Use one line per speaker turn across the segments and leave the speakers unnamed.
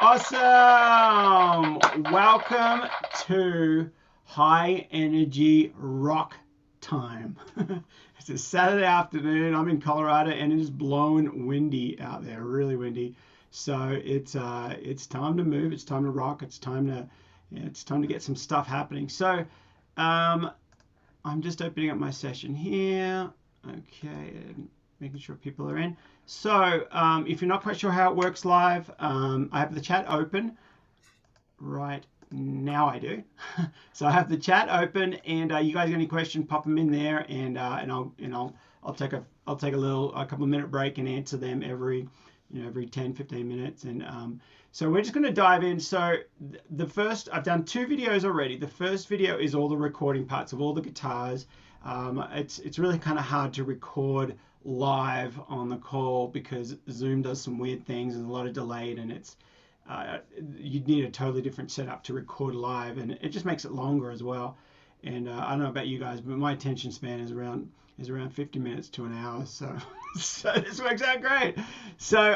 Awesome! Welcome to High Energy Rock Time. It's a Saturday afternoon. I'm in Colorado and it is blowing windy out there, really windy. So it's time to move. It's time to rock. It's time to get some stuff happening. So I'm just opening up my session here. Okay, making sure people are in. So if you're not quite sure how it works live, I have the chat open right now. I do. So I have the chat open, and you guys got any questions, pop them in there, and I'll take a couple of minute break and answer them every 10-15 minutes. And so we're just going to dive in. So the first, I've done 2 videos already. The first video is all the recording parts of all the guitars. It's really kind of hard to record live on the call because Zoom does some weird things and a lot of delayed, and it's you'd need a totally different setup to record live, and it just makes it longer as well. And I don't know about you guys, but my attention span is around 50 minutes to an hour, so this works out great. So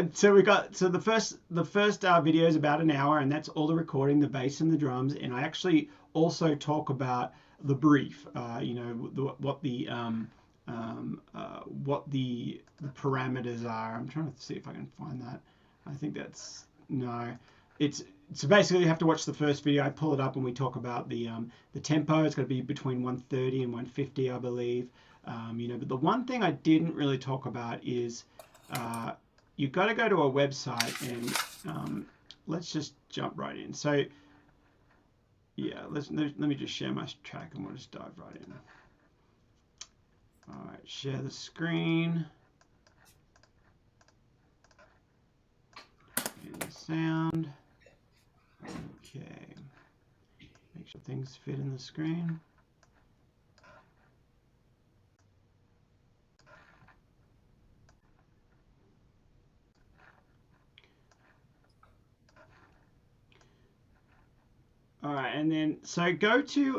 the first video is about an hour, and that's all the recording, the bass and the drums, and I actually also talk about the brief, what the parameters are. I'm trying to see if I can find that. I think that's so basically you have to watch the first video. I pull it up and we talk about the tempo. It's going to be between 130 and 150, I believe. But the one thing I didn't really talk about is you've got to go to a website, and let's just jump right in. So yeah, let me just share my track and we'll just dive right in. All right, share the screen. And the sound. Okay. Make sure things fit in the screen. All right, and then so go to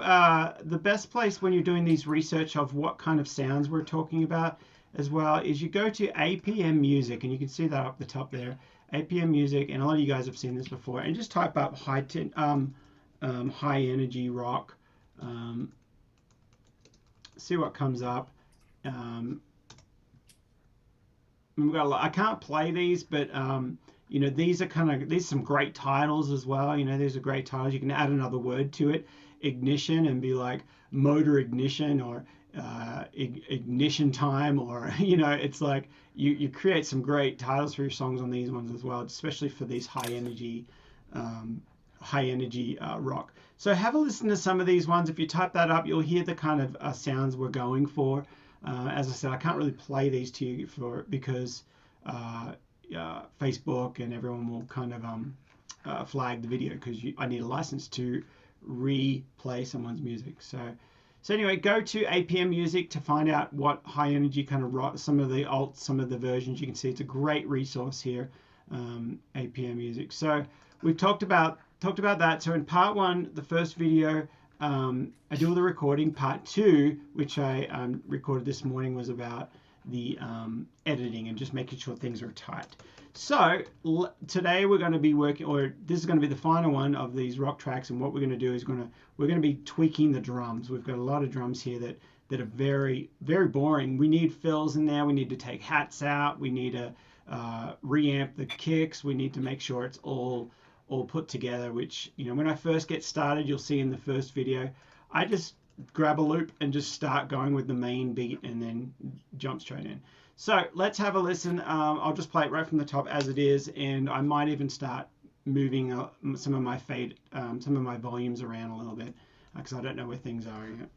the best place when you're doing these research of what kind of sounds we're talking about as well is you go to APM Music, and you can see that up the top there, APM Music, and a lot of you guys have seen this before, and just type up high energy rock, see what comes up. I can't play these, but these are some great titles as well. These are great titles. You can add another word to it, ignition, and be like motor ignition or ignition time, or it's like you create some great titles for your songs on these ones as well, especially for these high energy rock. So have a listen to some of these ones. If you type that up, you'll hear the kind of sounds we're going for. As I said, I can't really play these to you because Facebook and everyone will kind of flag the video because I need a license to replay someone's music. So anyway, go to APM Music to find out what high energy kind of rock, some of the alts, some of the versions. You can see it's a great resource here, APM Music. So we've talked about that. So in part 1, the first video, I do all the recording. Part 2, which I recorded this morning, was about the editing and just making sure things are tight. So today we're going to be working, or this is going to be the final one of these rock tracks, and what we're going to do is we're going to be tweaking the drums. We've got a lot of drums here that are very, very boring. We need fills in there. We need to take hats out. We need to reamp the kicks. We need to make sure it's all put together, which when I first get started, you'll see in the first video, I just grab a loop and just start going with the main beat and then jump straight in. So let's have a listen. I'll just play it right from the top as it is, and I might even start moving some of my volumes around a little bit because I don't know where things are yet.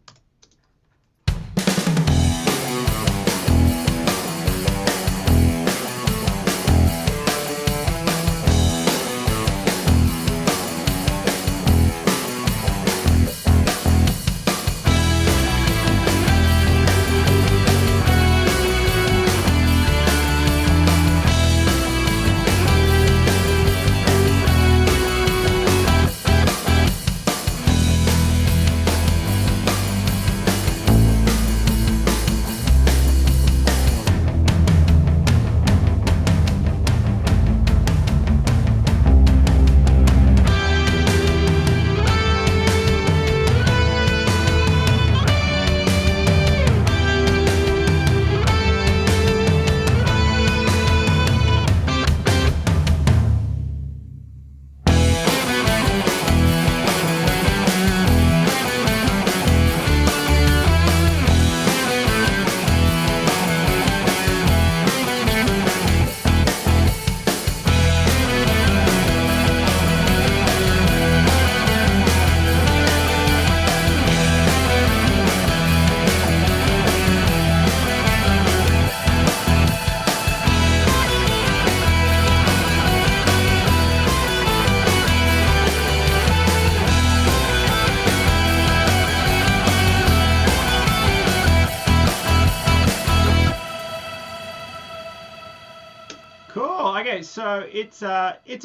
so it's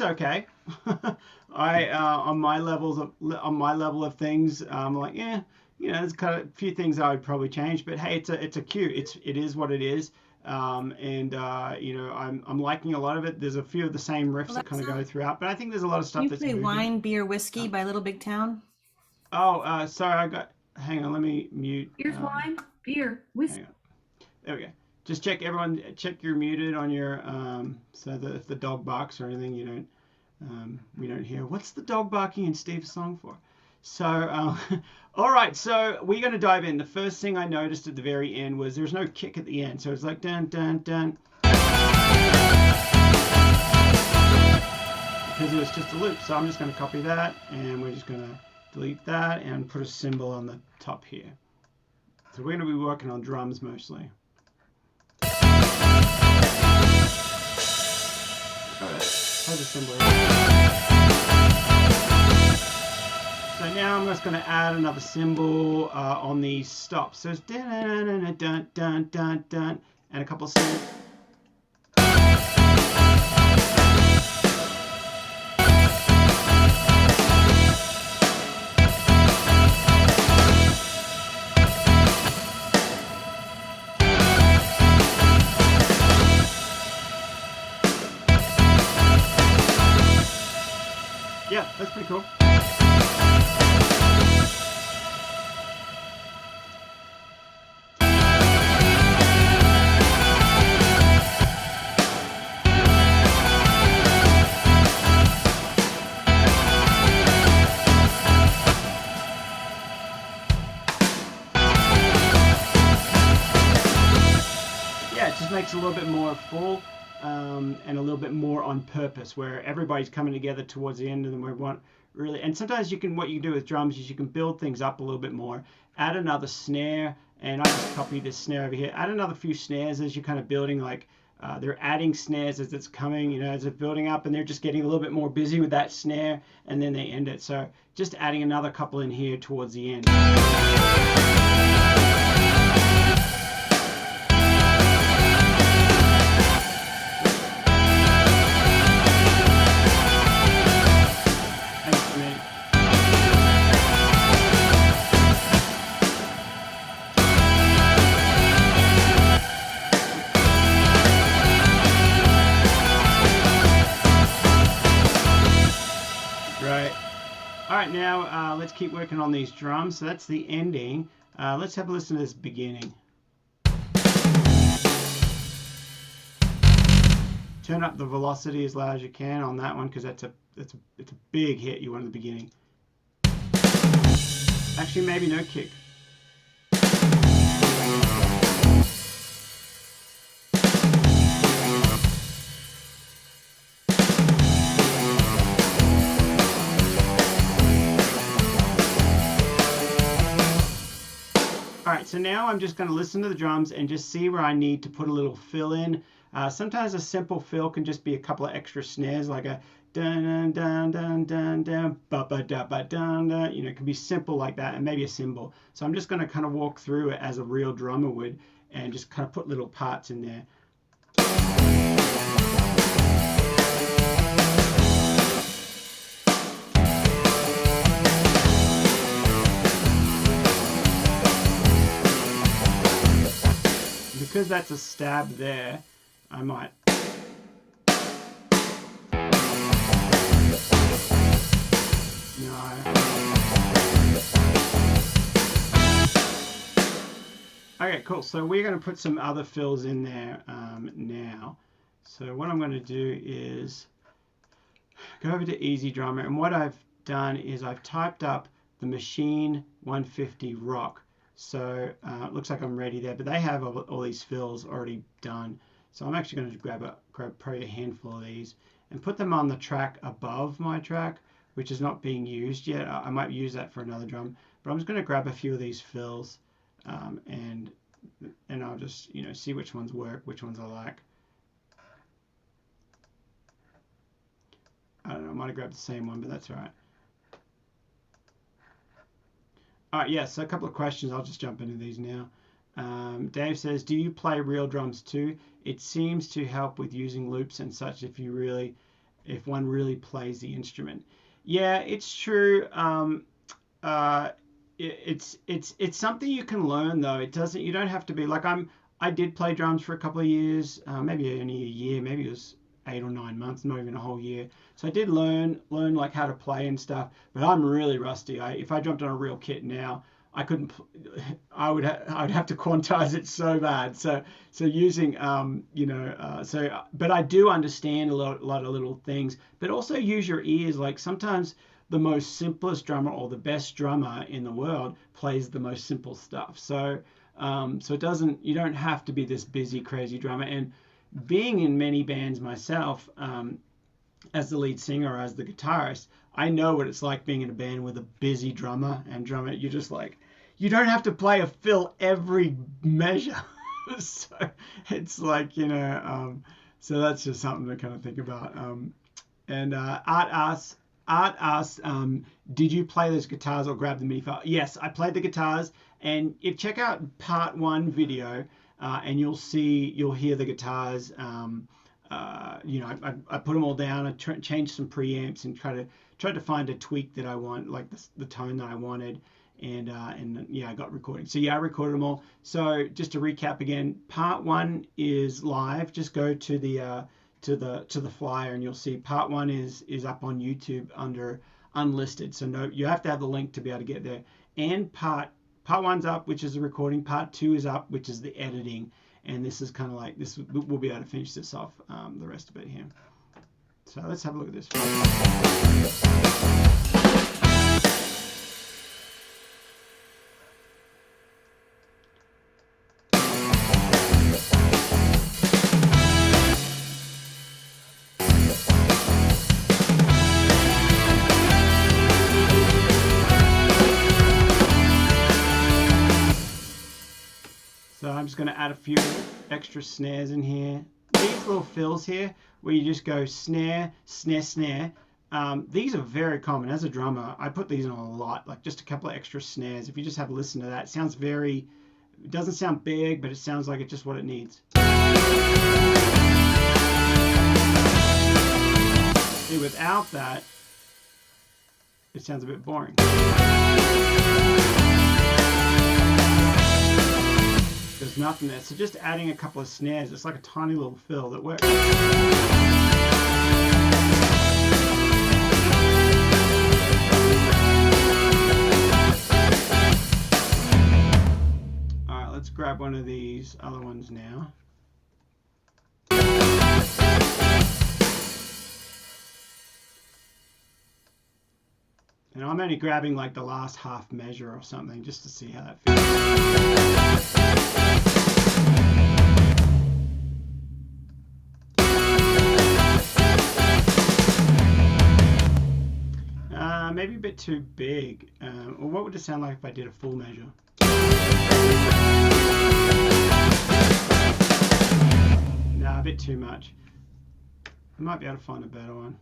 okay. I on my level of things, I'm like, yeah, there's kind of a few things I would probably change, but hey, it's a cue. It is what it is. And I'm liking a lot of it. There's a few of the same riffs that kind of go throughout, but I think there's a lot of stuff
You
that's
play
moving.
Wine, Beer, Whiskey by Little Big Town?
Sorry, hang on, let me mute.
Here's wine, beer, whiskey.
Hang on. There we go. Just check you're muted on your, so that if the dog barks or anything, we don't hear, what's the dog barking in Steve's song for? So, all right, so we're going to dive in. The first thing I noticed at the very end was there's no kick at the end. So it's like dun, dun, dun. Because it was just a loop. So I'm just going to copy that, and we're just going to delete that and put a symbol on the top here. So we're going to be working on drums mostly. Has a symbol. So now I'm just going to add another symbol on these stops. So it's dun dun dun dun dun dun, and a couple of snares. Yeah, that's pretty cool. Yeah, it just makes it a little bit more full. And a little bit more on purpose, where everybody's coming together towards the end, and then we want really. And sometimes what you can do with drums is you can build things up a little bit more. Add another snare, and I just copy this snare over here. Add another few snares as you're kind of building, like they're adding snares as it's coming, as it's building up, and they're just getting a little bit more busy with that snare, and then they end it. So just adding another couple in here towards the end. Now let's keep working on these drums. So that's the ending. Let's have a listen to this beginning. Turn up the velocity as loud as you can on that one, because it's a big hit you want at the beginning. Actually, maybe no kick. Alright, so now I'm just going to listen to the drums and just see where I need to put a little fill in. Sometimes a simple fill can just be a couple of extra snares, like a dun dun dun dun dun ba ba da ba dun dun. It can be simple like that, and maybe a cymbal. So I'm just going to kind of walk through it as a real drummer would, and just kind of put little parts in there. Because that's a stab there, I might. No. Okay, cool. So we're going to put some other fills in there now. So what I'm going to do is go over to EZdrummer, and what I've done is I've typed up the Maschine 150 Rock. So it looks like I'm ready there, but they have all these fills already done. So I'm actually going to grab probably a handful of these and put them on the track above my track, which is not being used yet. I might use that for another drum, but I'm just going to grab a few of these fills and I'll just see which ones work, which ones I like. I don't know, I might have grabbed the same one, but that's all right. All right, yeah, so a couple of questions. I'll just jump into these now. Dave says, do you play real drums too? It seems to help with using loops and such if one really plays the instrument. Yeah, it's true. It's something you can learn though. You don't have to be like I did play drums for a couple of years, maybe only a year, maybe it was 8 or 9 months, not even a whole year. So I did learn like how to play and stuff, but I'm really rusty. If I jumped on a real kit now, I couldn't. I'd have to quantize it so bad. So using but I do understand a lot of little things. But also use your ears. Like sometimes the most simplest drummer or the best drummer in the world plays the most simple stuff. So you don't have to be this busy crazy drummer. And being in many bands myself, as the lead singer or as the guitarist, I know what it's like being in a band with a busy drummer. You're just like, you don't have to play a fill every measure. So it's like, so that's just something to kind of think about. Art asks, did you play those guitars or grab the MIDI file? Yes, I played the guitars, and if check out part 1 video, and you'll hear the guitars. I put them all down. I changed some preamps and tried to find a tweak that I want, like the tone that I wanted, and I got recording. So yeah, I recorded them all. So just to recap again, part 1 is live. Just go to the flyer and you'll see part 1 is up on YouTube under unlisted. So no, you have to have the link to be able to get there. And part 1's up, which is the recording. Part 2 is up, which is the editing. And this is kind of like this. We'll be able to finish this off the rest of it here. So let's have a look at this. So I'm just going to add a few extra snares in here. These little fills here, where you just go snare, snare, snare. These are very common. As a drummer, I put these in a lot, like just a couple of extra snares. If you just have a listen to that, it doesn't sound big, but it sounds like it's just what it needs. See, without that, it sounds a bit boring. There's nothing there. So just adding a couple of snares, it's like a tiny little fill that works. All right, let's grab one of these other ones now. And I'm only grabbing like the last half measure or something just to see how that feels. Maybe a bit too big. Or what would it sound like if I did a full measure? Nah, a bit too much. I might be able to find a better one.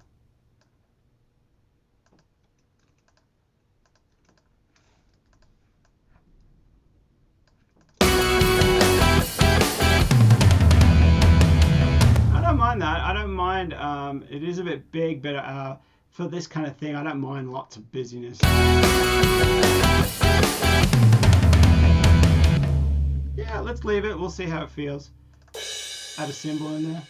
I don't mind that. I don't mind. It is a bit big, but for this kind of thing, I don't mind lots of busyness. Yeah, let's leave it. We'll see how it feels. Add a cymbal in there.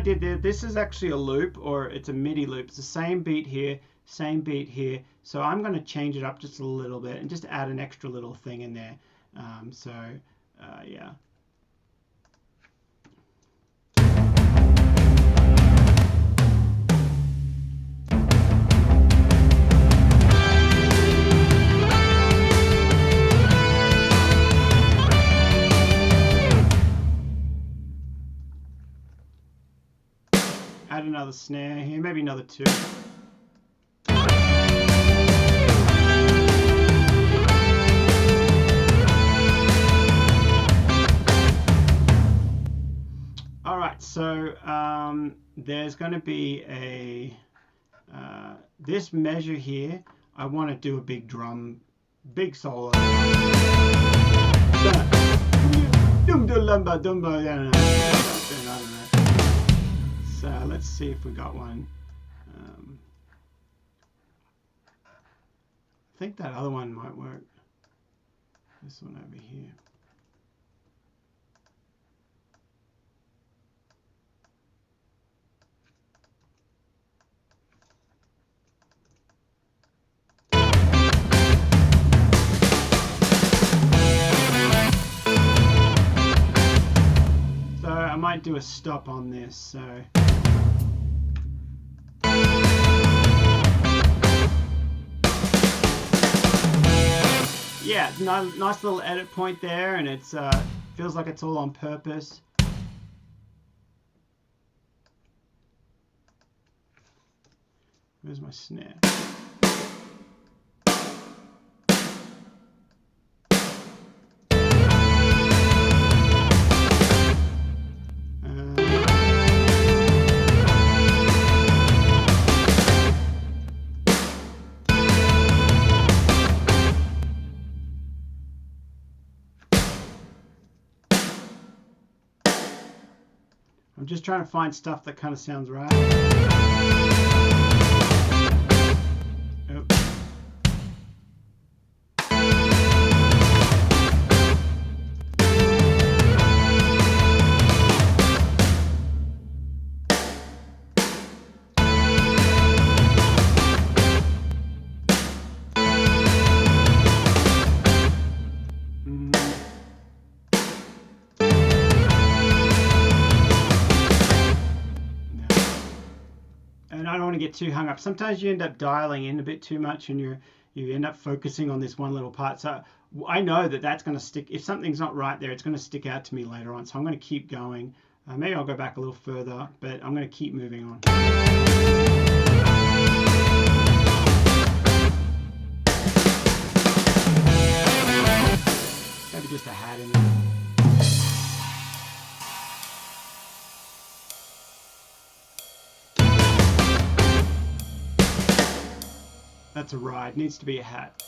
Did there, this is actually a loop, or it's a MIDI loop. It's the same beat here, so I'm going to change it up just a little bit and just add an extra little thing in there. Yeah. Add another another snare here, maybe another 2. All right, so there's going to be a this measure here. I want to do a big drum, big solo. So let's see if we got one. I think that other one might work. This one over here. I might do a stop on this, so yeah, nice little edit point there, and it's feels like it's all on purpose. Where's my snare? I'm just trying to find stuff that kind of sounds right. Oops. And I don't want to get too hung up. Sometimes you end up dialing in a bit too much, and you end up focusing on this one little part. So I know that that's going to stick. If something's not right there, it's going to stick out to me later on. So I'm going to keep going. Maybe I'll go back a little further, but I'm going to keep moving on. Maybe just a hat in there. That's a ride. Needs to be a hat.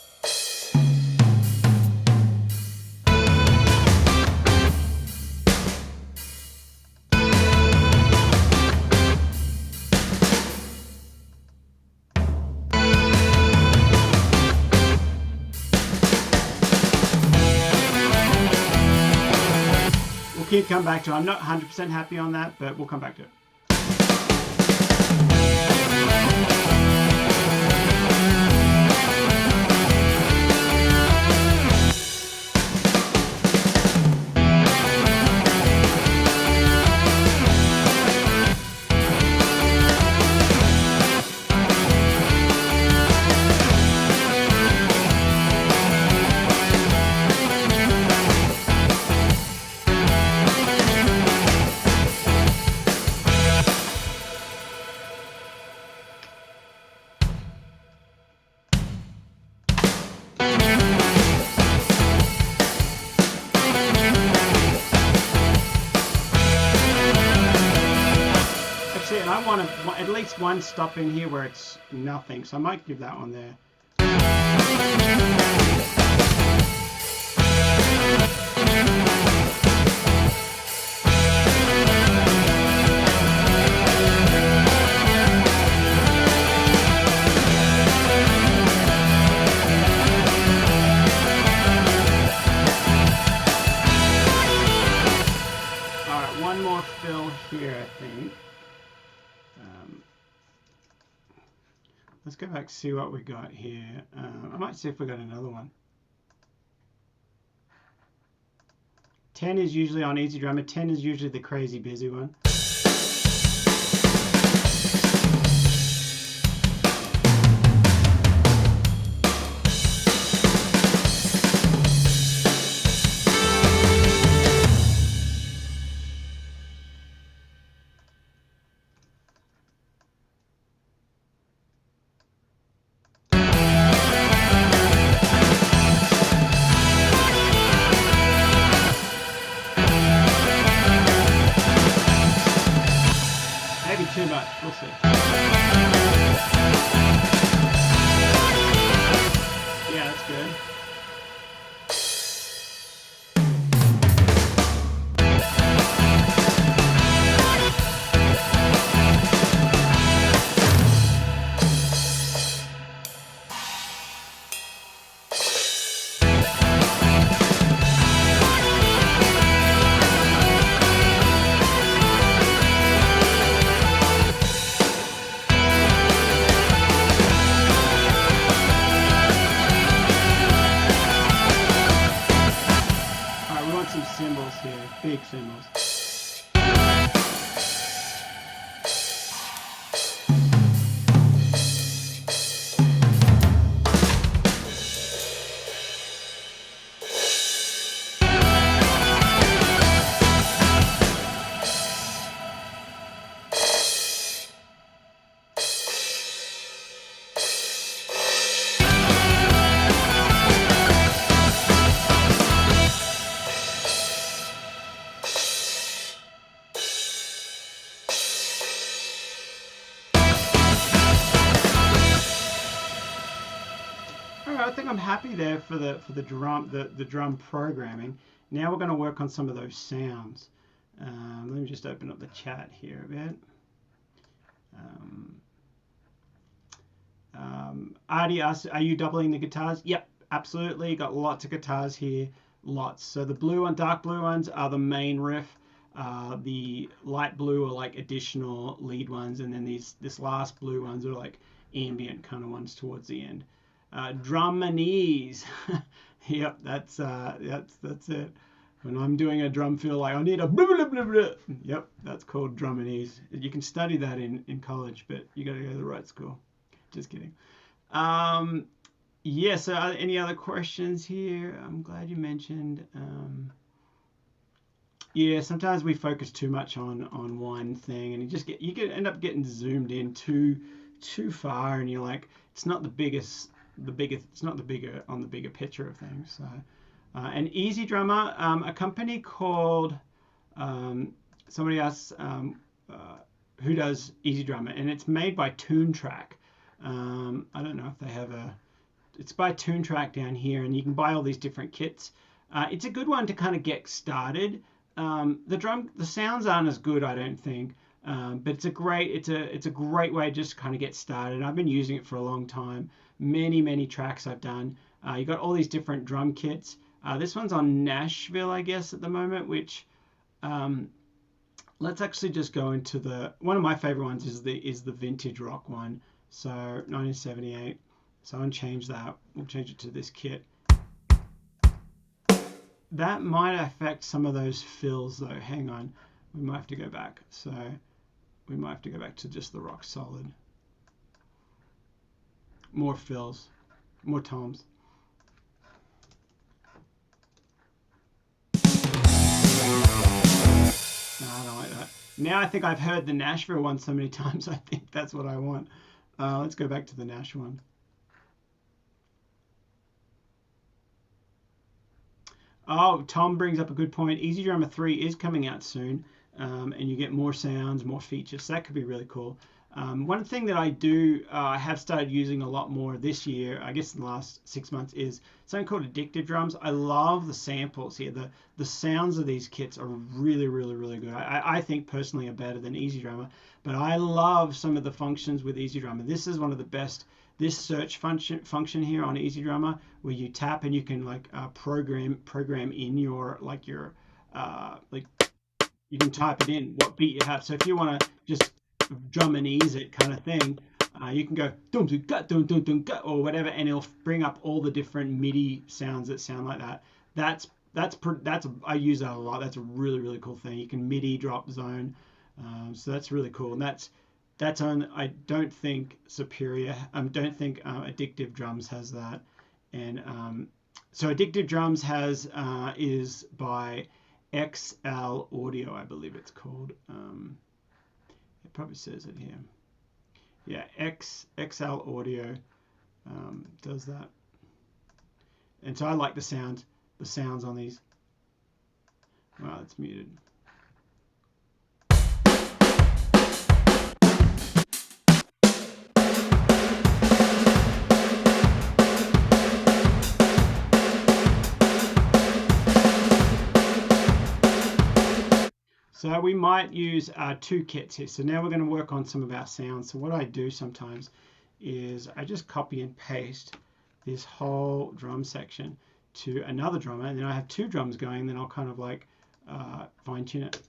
We'll keep coming back to it. I'm not 100% happy on that, but we'll come back to it. And I want at least one stop in here where it's nothing, so I might give that one there. All right, one more fill here, I think. Let's go back and see what we got here. I might see if we got another one. 10 is usually on Easy Drummer. 10 is usually the crazy busy one. kick cymbals. I think I'm happy there for the drum programming. Now we're going to work on some of those sounds. Let me just open up the chat here a bit. Artie asks, are you doubling the guitars? Yep, absolutely. Got lots of guitars here, lots. So the blue and dark blue ones are the main riff. The light blue are like additional lead ones, and then this last blue ones are like ambient kind of ones towards the end. Drummanies. Yep, that's it. When I'm doing a drum fill, like I need a blah, blah, blah, blah. Yep, that's called drummanies. You can study that in college, but you got to go to the right school. Just kidding. Yeah, so any other questions here? I'm glad you mentioned. Yeah, sometimes we focus too much on one thing, and you can end up getting zoomed in too far, and you're like, it's not the biggest. It's not the bigger picture of things. So, an Easy Drummer, a company called somebody else who does Easy Drummer, and it's made by Toontrack. I don't know if they have it's by Toontrack down here, and you can buy all these different kits. It's a good one to kind of get started. The sounds aren't as good, I don't think, but it's a great way just to kind of get started. I've been using it for a long time. Many tracks I've done. You got all these different drum kits. This one's on Nashville, I guess, at the moment, which let's actually just go into one of my favorite ones is the vintage rock one. So 1978. So I'll change that. We'll change it to this kit. That might affect some of those fills though. Hang on. We might have to go back. So we might have to go back to just the rock solid. More fills, more toms. No, I don't like that. Now I think I've heard the Nashville one so many times, I think that's what I want. Let's go back to the Nash one. Oh, Tom brings up a good point. Easy Drummer 3 is coming out soon, and you get more sounds, more features. So that could be really cool. One thing that I have started using a lot more this year, I guess in the last 6 months, is something called Addictive Drums. I love the samples here. The sounds of these kits are really good. I think personally are better than Easy Drummer, but I love some of the functions with Easy Drummer. This is one of the best. This search function here on Easy Drummer, where you tap and you can like program in your you can type it in what beat you have. So if you want to just drum and ease it kind of thing, you can go dum dum gut dum dum dum gut or whatever, and it'll bring up all the different MIDI sounds that sound like that. I use that a lot. That's a really cool thing. You can MIDI drop zone, so that's really cool. And that's on. I don't think Superior. Don't think Addictive Drums has that. And so Addictive Drums is by XL Audio, I believe it's called. It probably says it here. Yeah, XL Audio does that. And so I like the sounds on these. Wow, it's muted. So we might use 2 kits here. So now we're going to work on some of our sounds. So what I do sometimes is I just copy and paste this whole drum section to another drummer, and then I have 2 drums going, then I'll kind of like fine tune it.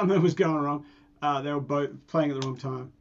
something was going wrong. They were both playing at the wrong time.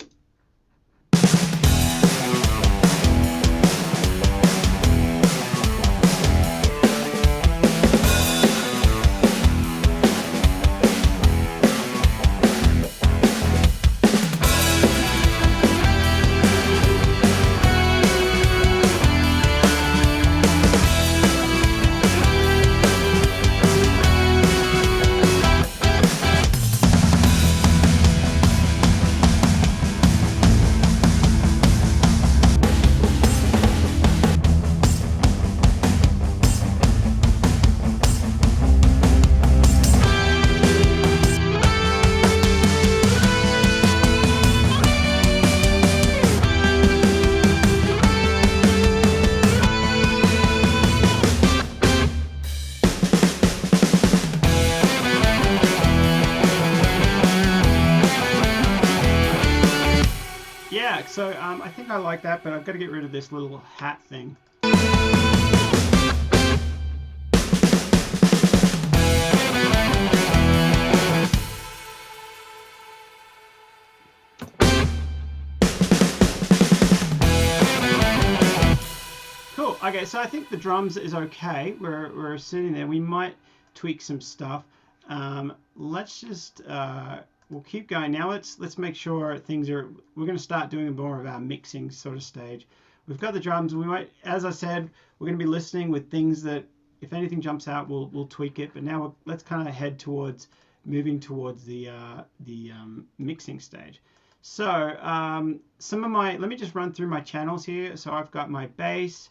Yeah, so I think I like that, but I've got to get rid of this little hat thing. Cool. Okay, so I think the drums is okay. We're sitting there. We might tweak some stuff. Let's just we'll keep going. Now let's make sure things are. We're going to start doing more of our mixing sort of stage. We've got the drums. We might, as I said, we're going to be listening with things that if anything jumps out, we'll tweak it. But now let's kind of head towards moving towards the mixing stage. So some of my, let me just run through my channels here. So I've got my bass,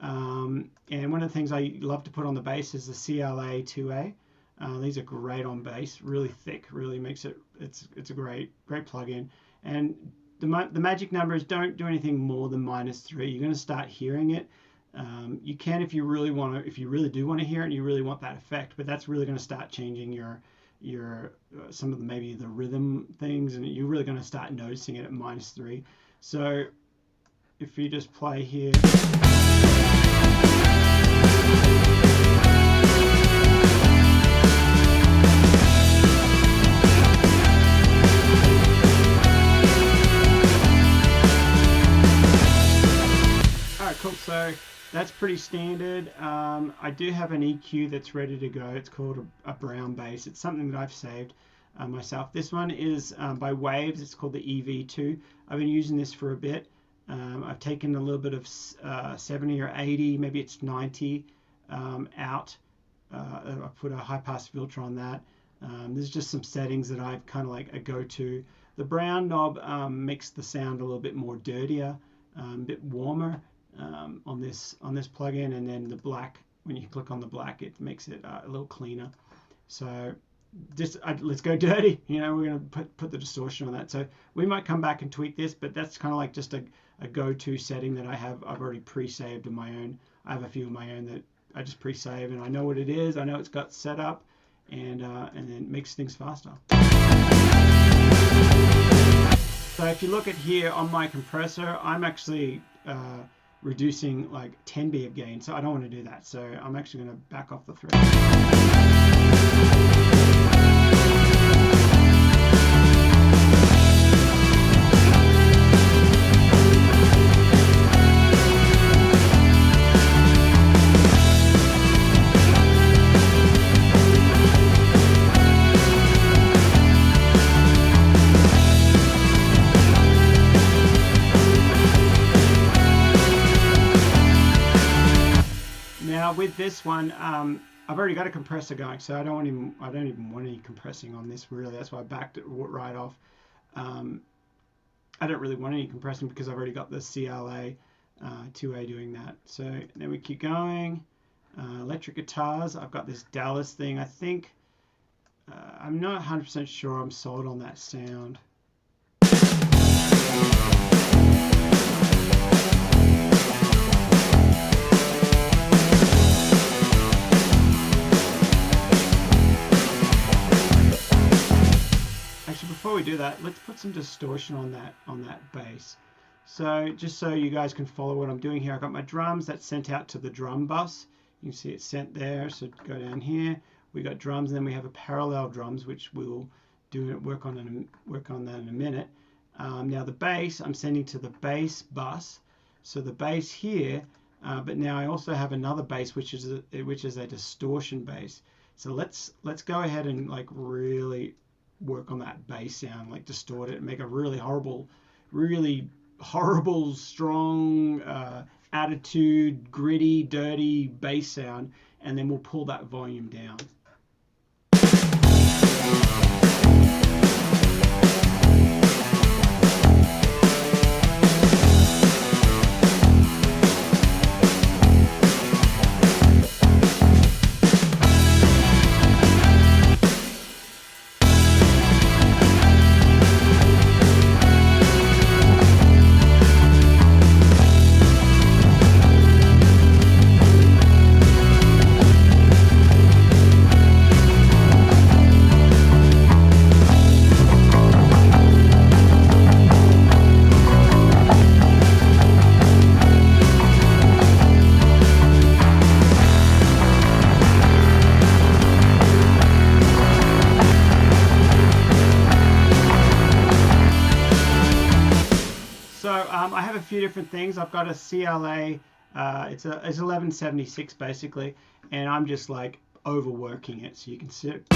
and one of the things I love to put on the bass is the CLA 2A. These are great on bass, really thick, really makes it, it's a great plug-in. And the magic number is don't do anything more than -3. You're going to start hearing it. You can if you really want to, if you really do want to hear it and you really want that effect, but that's really going to start changing your some of the maybe the rhythm things, and you're really going to start noticing it at -3. So if you just play here. Cool, so that's pretty standard. I do have an EQ that's ready to go. It's called a brown bass. It's something that I've saved myself. This one is by Waves. It's called the EV2. I've been using this for a bit. I've taken a little bit of 70 or 80, maybe it's 90 out. I put a high pass filter on that. There's just some settings that I've kind of like a go-to. The brown knob makes the sound a little bit more dirtier, a bit warmer. On this plugin, and then the black, when you click on the black, it makes it a little cleaner. So just let's go dirty, you know, we're going to put the distortion on that. So we might come back and tweak this, but that's kind of like just a go-to setting that I've already pre-saved in my own. I have a few of my own that I just pre-save, and I know what it is, I know it's got set up, and then it makes things faster. So if you look at here on my compressor, I'm actually reducing like 10 dB of gain, so I don't want to do that. So I'm actually going to back off the thread. Now with this one, I've already got a compressor going, so I don't even want any compressing on this really. That's why I backed it right off. I don't really want any compressing because I've already got the CLA 2A doing that. So then we keep going. Electric guitars. I've got this Dallas thing. I think I'm not 100% sure I'm sold on that sound. Before we do that, let's put some distortion on that bass. So just so you guys can follow what I'm doing here, I've got my drums that's sent out to the drum bus. You can see it's sent there, so go down here. We got drums, and then we have a parallel drums, which we'll work on that in a minute. Now the bass I'm sending to the bass bus. So the bass here, but now I also have another bass which is a distortion bass. So let's go ahead and like really work on that bass sound, like distort it and make a really horrible, strong attitude, gritty, dirty bass sound, and then we'll pull that volume down. I have a few different things. I've got a CLA, it's 1176 basically, and I'm just like overworking it, so you can see it.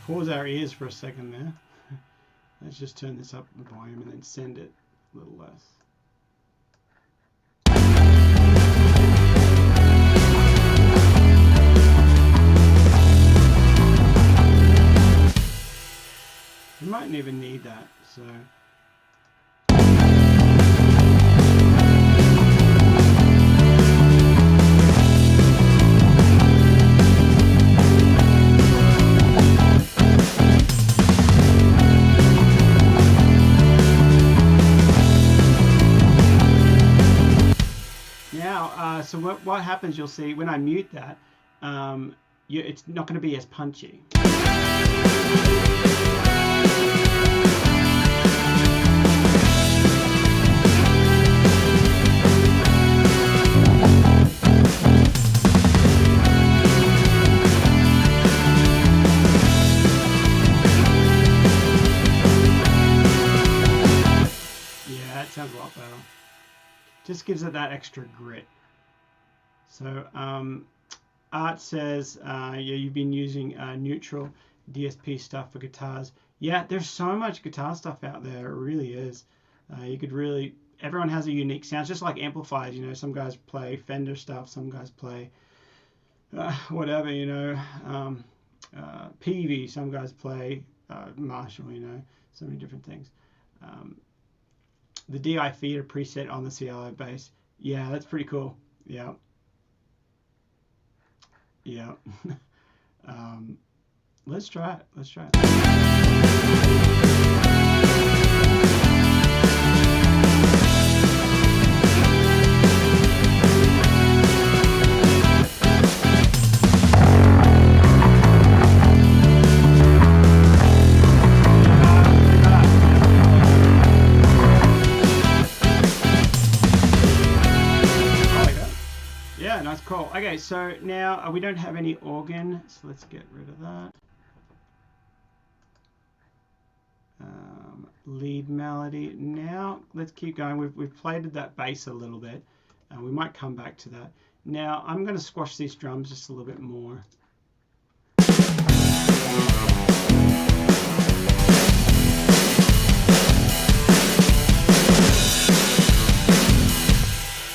Pause our ears for a second there. Let's just turn this up in volume and then send it a little less. You mightn't even need that, so. So what happens, you'll see when I mute that, it's not going to be as punchy. Yeah, that sounds a lot better. Just gives it that extra grit. So Art says, yeah, you've been using neutral DSP stuff for guitars. Yeah, there's so much guitar stuff out there. It really is. You could really, everyone has a unique sound. It's just like amplifiers, you know. Some guys play Fender stuff. Some guys play whatever, you know, Peavey. Some guys play Marshall, you know. So many different things. The DI feeder preset on the CLO bass. Yeah, that's pretty cool. Yeah. Yeah. Let's try it. Let's try it. Yeah, nice, cool. Okay, so now we don't have any organ, so let's get rid of that. Lead melody. Now let's keep going. We've played that bass a little bit, and we might come back to that. Now I'm going to squash these drums just a little bit more.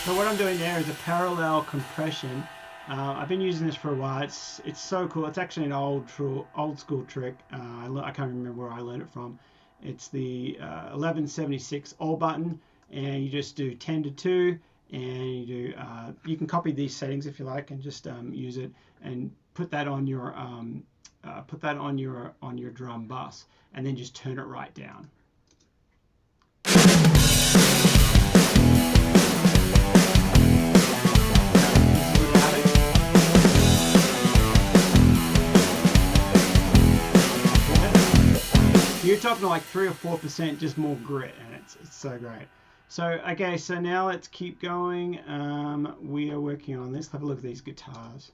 So what I'm doing there is a parallel compression. I've been using this for a while. It's so cool. It's actually an old school trick. I can't remember where I learned it from. It's the 1176 all button, and you just do 10 to 2, and you do. You can copy these settings if you like, and just use it and put that on your drum bus, and then just turn it right down. You're talking like 3 or 4%, just more grit, and it's so great. So okay, so now let's keep going. We are working on this. Have a look at these guitars.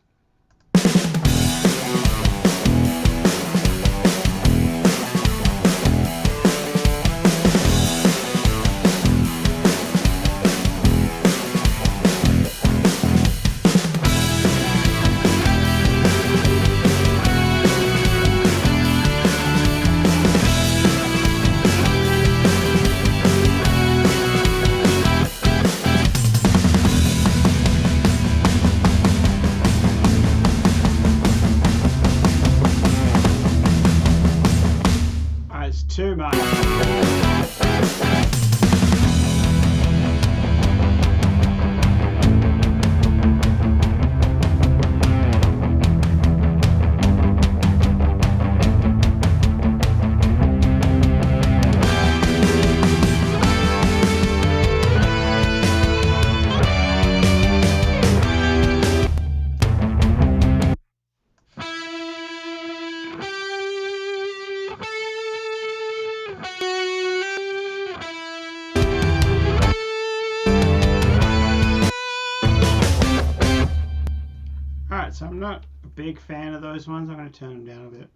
Too much. So I'm not a big fan of those ones. I'm going to turn them down a bit.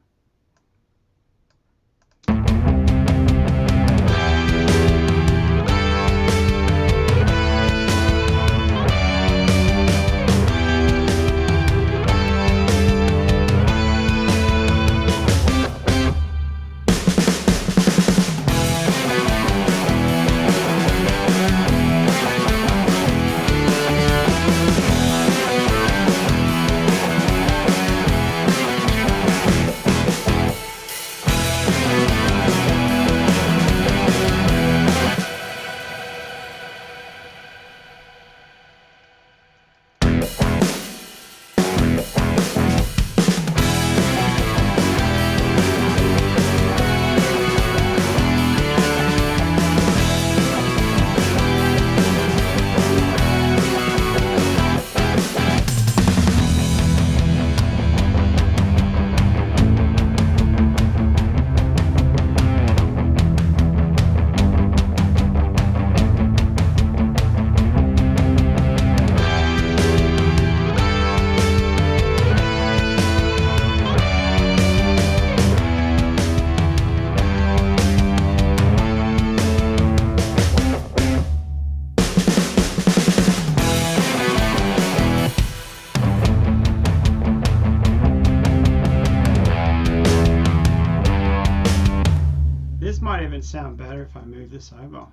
Might even sound better if I move this over.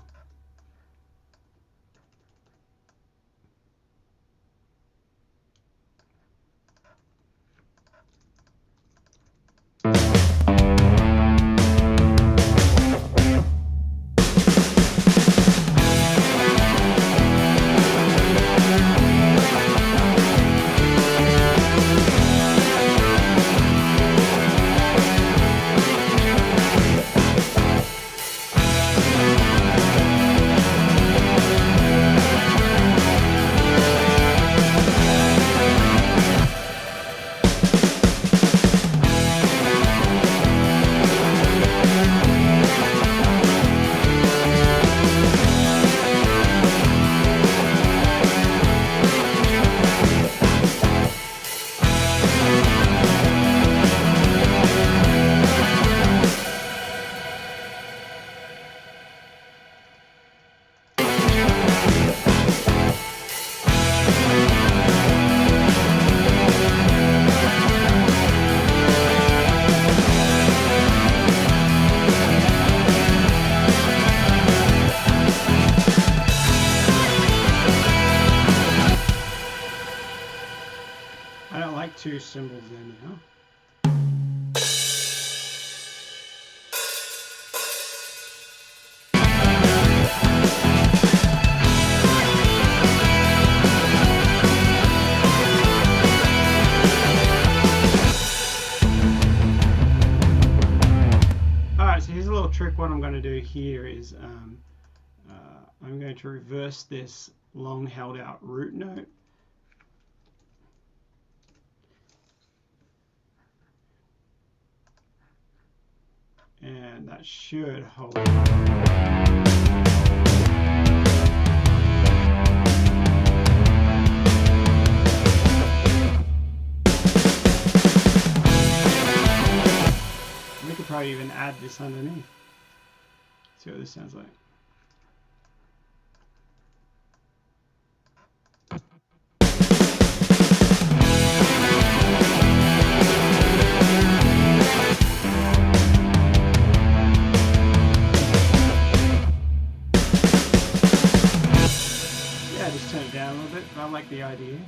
two cymbals there now. Alright, so here's a little trick. What I'm going to do here is I'm going to reverse this long held out root note. And that should hold. We could probably even add this underneath. See what this sounds like. Just turn it down a little bit, but I like the idea.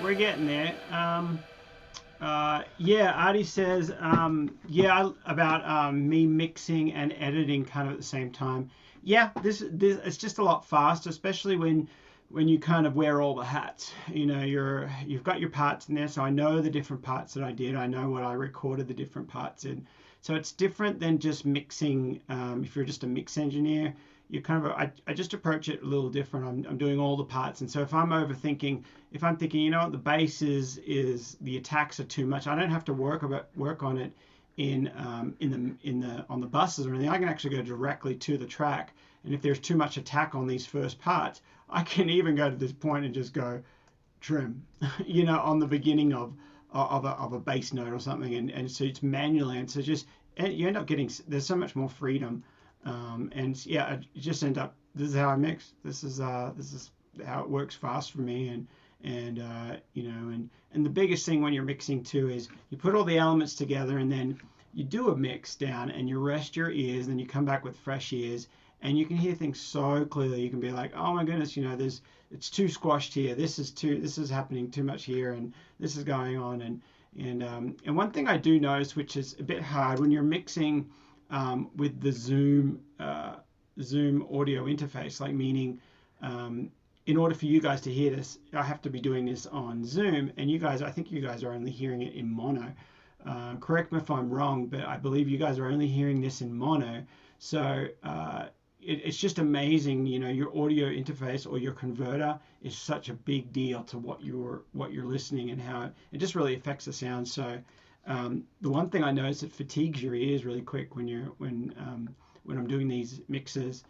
We're getting there. Yeah, Artie says, yeah, about me mixing and editing kind of at the same time. Yeah, this it's just a lot faster, especially when you kind of wear all the hats. You know, you've got your parts in there, so I know the different parts that I did. I know what I recorded the different parts in. So it's different than just mixing. If you're just a mix engineer, you kind of I just approach it a little different. I'm doing all the parts, and so if I'm overthinking, if I'm thinking, you know what, the bass is the attacks are too much, I don't have to work on it on the buses or anything. I can actually go directly to the track, and if there's too much attack on these first parts, I can even go to this point and just go trim, you know, on the beginning of a bass note or something, and so it's manually, and so just you end up getting, there's so much more freedom. And yeah, it just end up, this is how I mix. This is how it works fast for me. And you know, and the biggest thing when you're mixing too is you put all the elements together, and then you do a mix down and you rest your ears, and then you come back with fresh ears, and you can hear things so clearly. You can be like, oh my goodness, you know, it's too squashed here. This is happening too much here, and this is going on. And one thing I do notice, which is a bit hard when you're mixing with the Zoom audio interface, like meaning in order for you guys to hear this, I have to be doing this on Zoom, and you guys, I think you guys are only hearing it in mono. Correct me if I'm wrong, but I believe you guys are only hearing this in mono. So it's just amazing, you know, your audio interface or your converter is such a big deal to what you're listening, and how it just really affects the sound. So the one thing I notice, it fatigues your ears really quick when I'm doing these mixes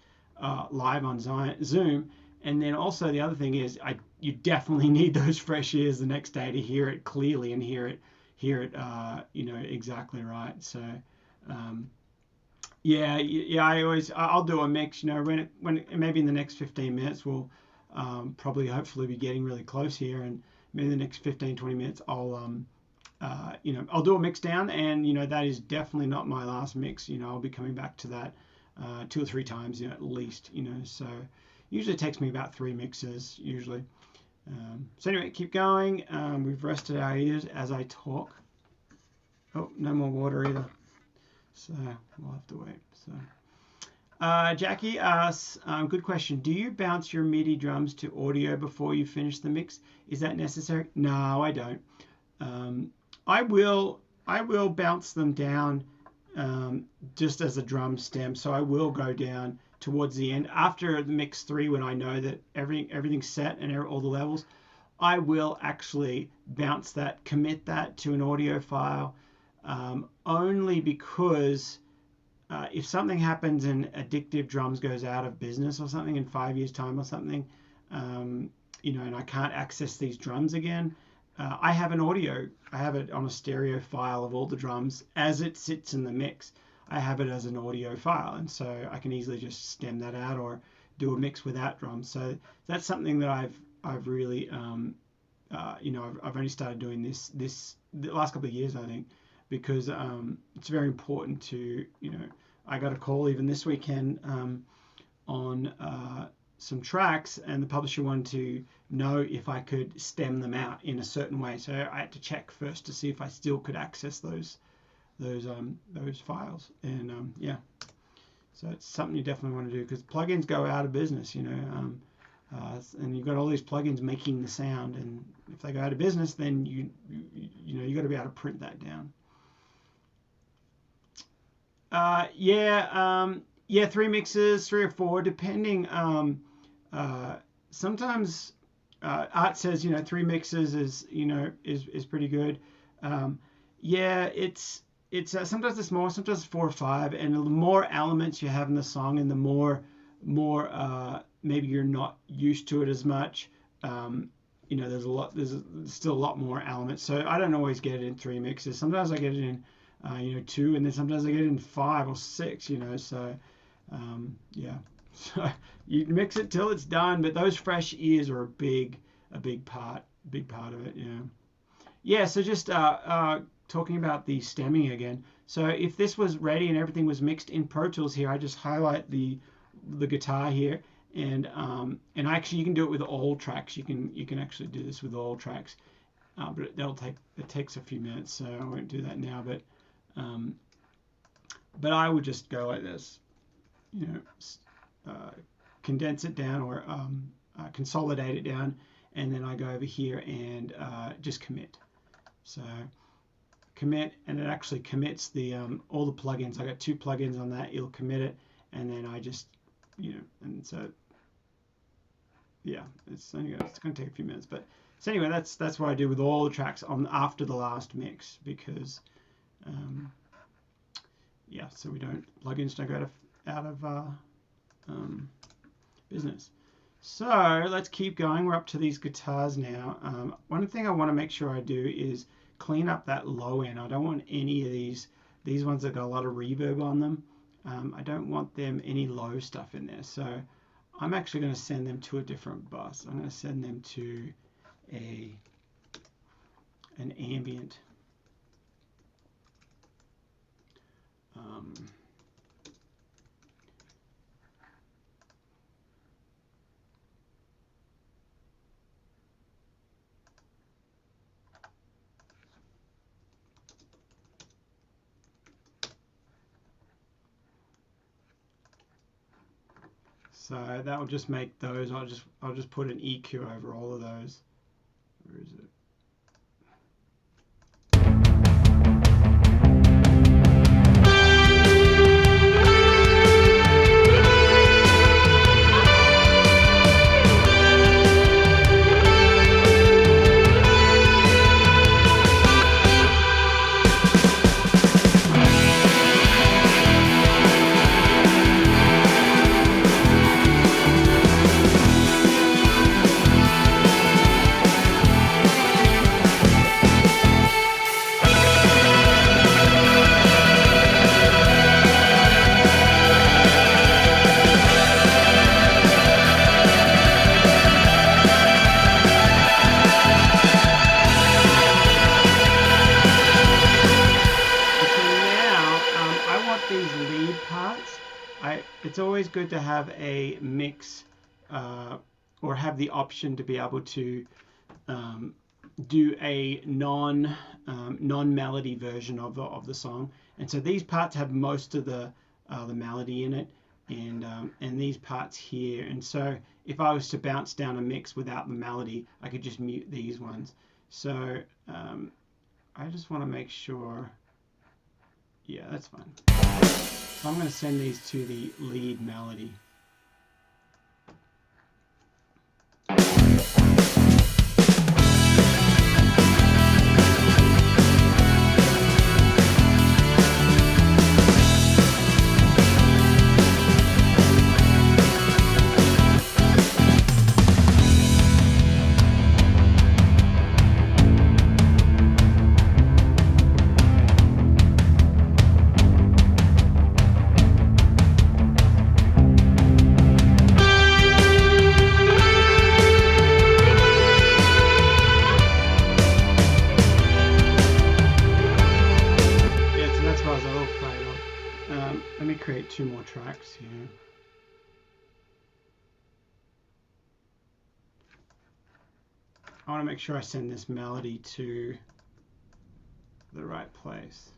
live on Zoom. And then also the other thing is, you definitely need those fresh ears the next day to hear it clearly and hear it you know, exactly right. So yeah, I'll do a mix, you know, when maybe in the next 15 minutes we'll probably hopefully be getting really close here, and maybe the next 15-20 minutes I'll you know, I'll do a mix down, and you know, that is definitely not my last mix. You know, I'll be coming back to that 2 or 3 times, at least, so usually it takes me about 3 mixes usually. So anyway, keep going. We've rested our ears as I talk. Oh, no more water either, so we'll have to wait. So Jackie asks, good question, do you bounce your MIDI drums to audio before you finish the mix? Is that necessary? No, I don't. I will bounce them down just as a drum stem, so I will go down towards the end after the mix 3 when I know that everything's set and all the levels. I will actually bounce that, commit that to an audio file, only because if something happens and Addictive Drums goes out of business or something in 5 years time or something, and I can't access these drums again, I have it on a stereo file of all the drums as it sits in the mix. I have it as an audio file, and so I can easily just stem that out or do a mix without drums. So that's something that I've really I've only started doing this the last couple of years, I think, because it's very important to I got a call even this weekend on some tracks, and the publisher wanted to know if I could stem them out in a certain way. So I had to check first to see if I still could access those files, and so it's something you definitely want to do, because plugins go out of business, and you've got all these plugins making the sound, and if they go out of business, then you got to be able to print that down. 3 mixes, 3 or 4, depending. Sometimes Art says 3 mixes is pretty good. It's sometimes it's more, sometimes it's 4 or 5, and the more elements you have in the song, and the more maybe you're not used to it as much. There's still a lot more elements, so I don't always get it in 3 mixes. Sometimes I get it in 2, and then sometimes I get it in 5 or 6. So so you mix it till it's done, but those fresh ears are a big part of it. So just talking about the stemming again. So if this was ready and everything was mixed in Pro Tools here, I just highlight the guitar here, and actually you can do it with all tracks. You can actually do this with all tracks, but it takes a few minutes, so I won't do that now. But I would just go like this, condense it down, or consolidate it down, and then I go over here and just commit. So commit, and it actually commits the all the plugins. I got 2 plugins on that. It'll commit it, and then I just and so it's going to take a few minutes. But so anyway, that's what I do with all the tracks on after the last mix, because so plugins don't go out of business. So let's keep going. We're up to these guitars now. One thing I want to make sure I do is clean up that low end. I don't want any of these ones that got a lot of reverb on them. I don't want them any low stuff in there. So I'm actually going to send them to a different bus. I'm going to send them to an ambient. So that will just make those. I'll just put an EQ over all of those. Where is it? it's always good to have a mix or have the option to be able to do a non-melody version of the song. And so these parts have most of the melody in it, and these parts here. And so if I was to bounce down a mix without the melody, I could just mute these ones. So I just want to make sure. Yeah, that's fine. So I'm going to send these to the lead melody. Let me create 2 more tracks here. I want to make sure I send this melody to the right place.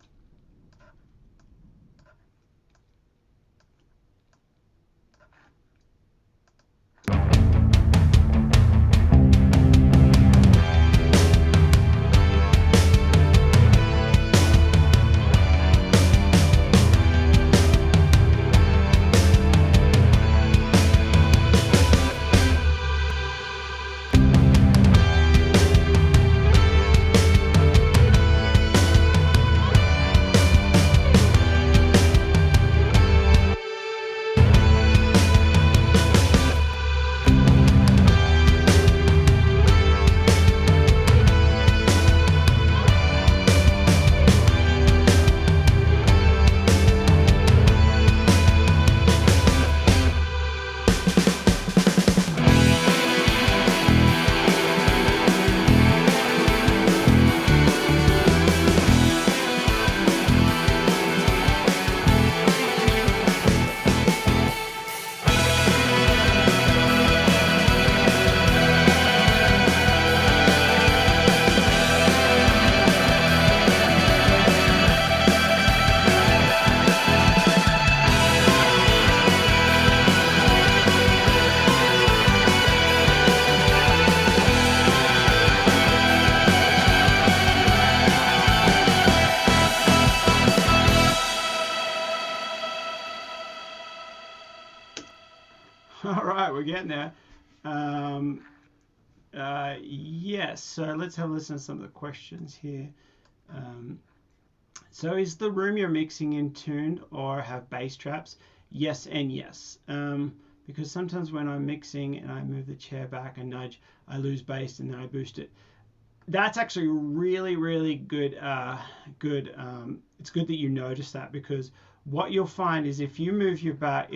All right, we're getting there. Yes, so let's have a listen to some of the questions here. So is the room you're mixing in tuned or have bass traps? Yes and yes. Because sometimes when I'm mixing and I move the chair back and nudge, I lose bass and then I boost it. That's actually really, really good. It's good that you notice that, because what you'll find is if you move your back,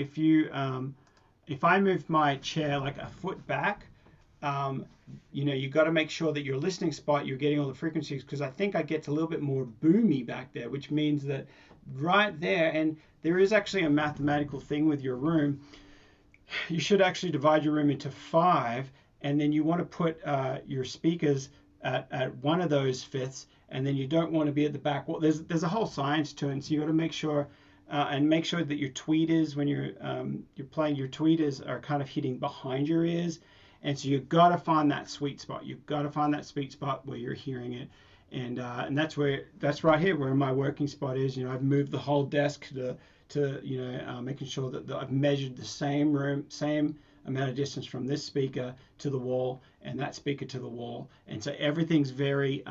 if I move my chair like a foot back, you got to make sure that your listening spot, you're getting all the frequencies, because I think I get a little bit more boomy back there, which means that right there, and there is actually a mathematical thing with your room. You should actually divide your room into 5, and then you want to put your speakers at one of those fifths, and then you don't want to be at the back. Well, there's a whole science to it, and so you got to make sure that your tweeters, when you're playing, your tweeters are kind of hitting behind your ears, and so you've got to find that sweet spot. You've got to find that sweet spot where you're hearing it, and that's right here where my working spot is. I've moved the whole desk to making sure that I've measured the same amount of distance from this speaker to the wall and that speaker to the wall, and so everything's very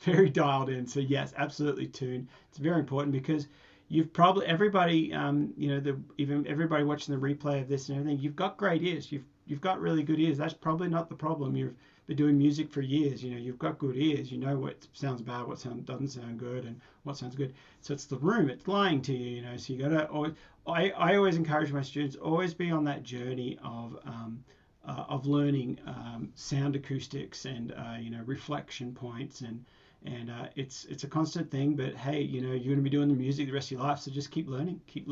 very dialed in. So yes, absolutely tuned. It's very important, because you've probably everybody even everybody watching the replay of this and everything, you've got great ears. You've got really good ears. That's probably not the problem. You've been doing music for years. You've got good ears. You know what sounds bad, what doesn't sound good, and what sounds good. So it's the room. It's lying to you. So you got to always. I always encourage my students, always be on that journey of learning sound acoustics and reflection points, and it's a constant thing. But hey, you're going to be doing the music the rest of your life, so just keep learning, keep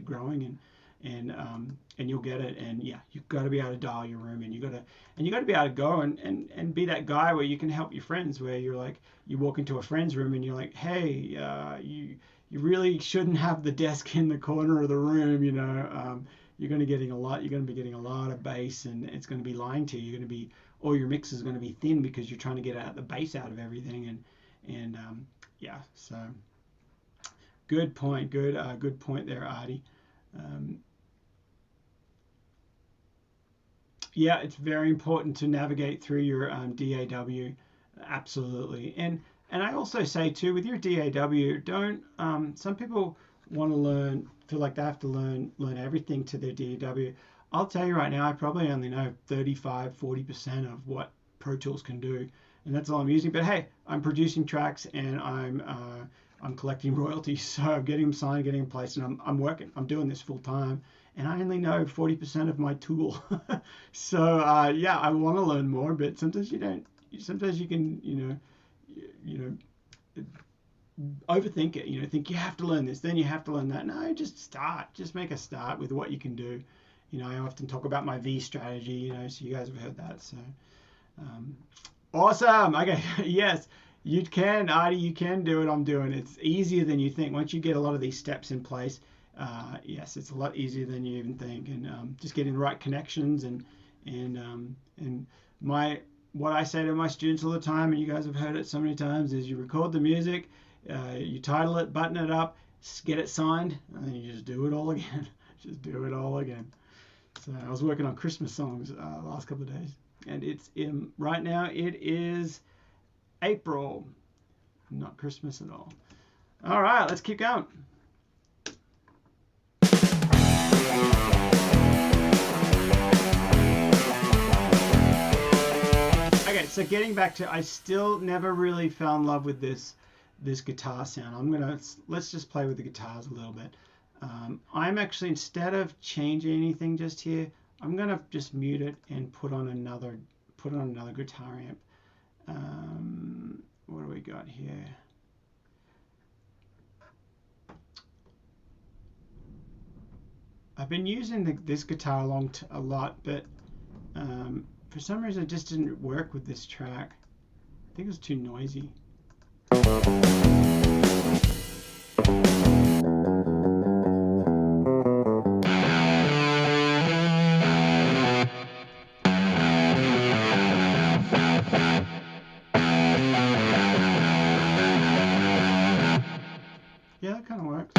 growing, and you'll get it. And yeah, you've got to be able to dial your room in. You got to be able to go and be that guy where you can help your friends, where you're like, you walk into a friend's room and you're like, hey, you really shouldn't have the desk in the corner of the room, you're going to be getting a lot of bass, and it's going to be lying to you. All your mix is going to be thin because you're trying to get out the bass out of everything. And yeah, so good point. Good point there, Artie. Yeah, it's very important to navigate through your DAW. Absolutely. And I also say too, with your DAW, don't some people want to feel like they have to learn everything to their DAW. I'll tell you right now, I probably only know 35-40% of what Pro Tools can do, and that's all I'm using. But hey, I'm producing tracks and I'm collecting royalties, so I'm getting them signed, getting them placed, and I'm working. I'm doing this full time, and I only know 40% of my tool. So yeah, I want to learn more, but sometimes you don't. Sometimes you can, overthink it. Think you have to learn this, then you have to learn that. No, just start. Just make a start with what you can do. I often talk about my V strategy. So you guys have heard that. So awesome. Okay, yes, you can, Artie. You can do it. I'm doing it. It's easier than you think. Once you get a lot of these steps in place, yes, it's a lot easier than you even think. And just getting the right connections and what I say to my students all the time, and you guys have heard it so many times, is you record the music, you title it, button it up, get it signed, and then you just do it all again. Just do it all again. So I was working on Christmas songs the last couple of days, and right now it is April, not Christmas at all. All right, let's keep going. Okay, so getting back to, I still never really fell in love with this guitar sound. Let's just play with the guitars a little bit. I'm actually, instead of changing anything just here, I'm gonna just mute it and put on another guitar amp. What do we got here? I've been using this guitar a lot, but for some reason it just didn't work with this track. I think it was too noisy. Yeah, that kind of works.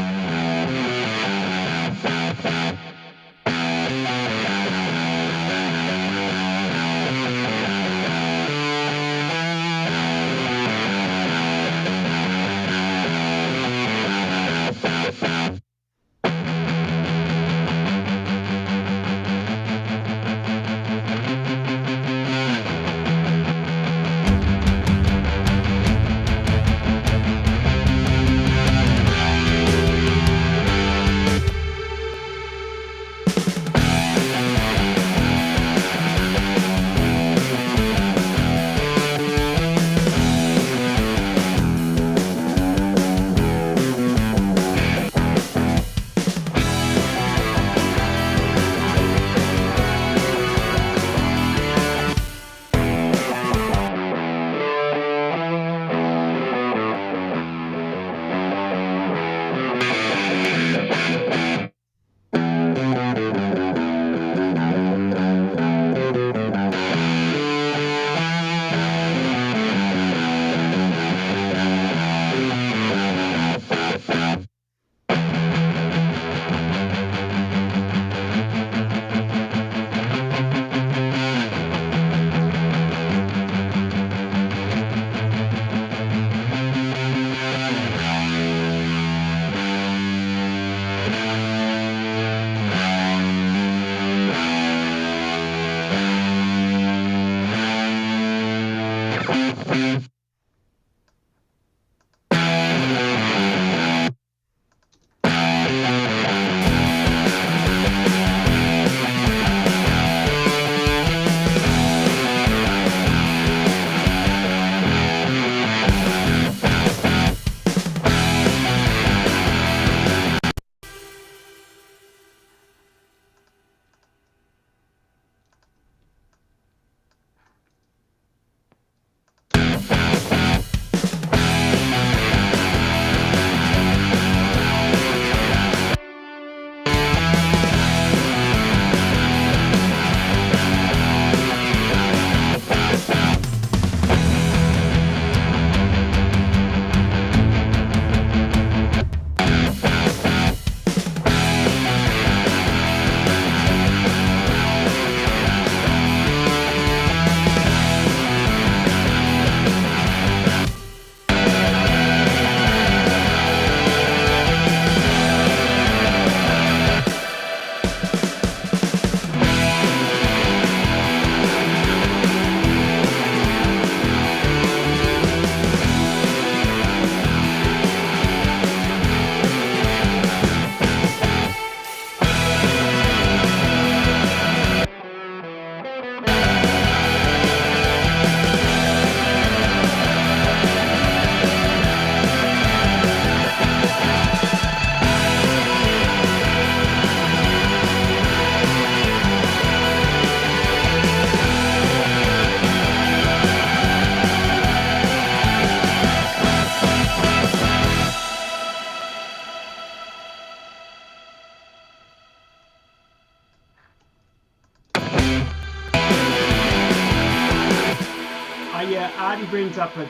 yeah, Artie brings up a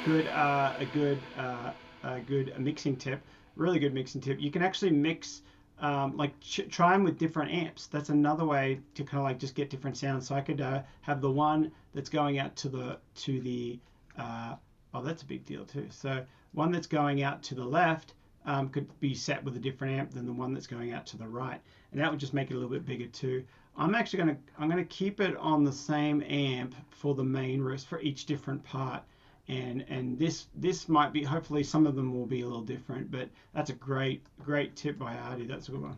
good mixing tip, really good mixing tip. You can actually mix, try them with different amps. That's another way to kind of like just get different sounds. So I could have the one that's going out to the oh, that's a big deal too. So one that's going out to the left could be set with a different amp than the one that's going out to the right, and that would just make it a little bit bigger too. I'm gonna keep it on the same amp for the main roast for each different part, and this might be, hopefully some of them will be a little different, but that's a great tip by Artie. That's a good one.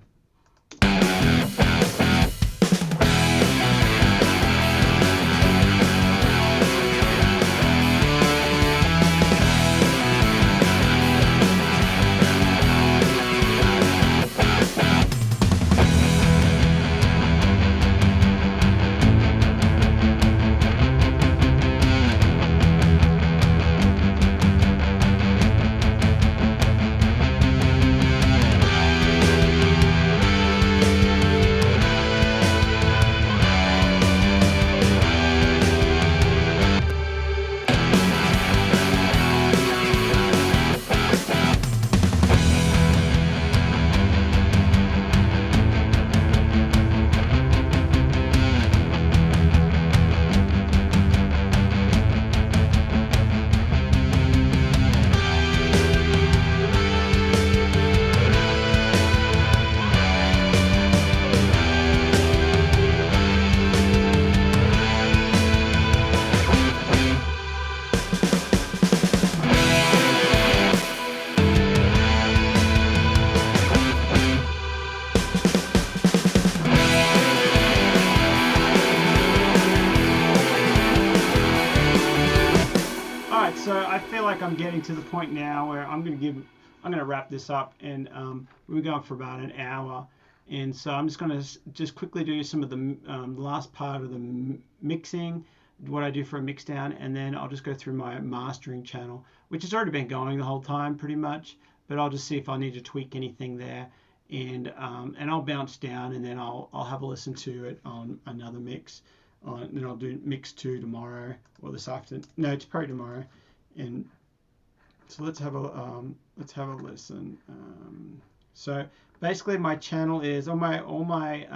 So I feel like I'm getting to the point now where I'm gonna wrap this up, and we were going for about an hour, and so I'm just gonna quickly do some of the last part of the mixing, what I do for a mix down, and then I'll just go through my mastering channel, which has already been going the whole time pretty much, but I'll just see if I need to tweak anything there, and I'll bounce down, and then I'll have a listen to it on another mix, and then I'll do mix 2 tomorrow or this afternoon. No, it's probably tomorrow. And so let's have a listen. So basically, my channel is all my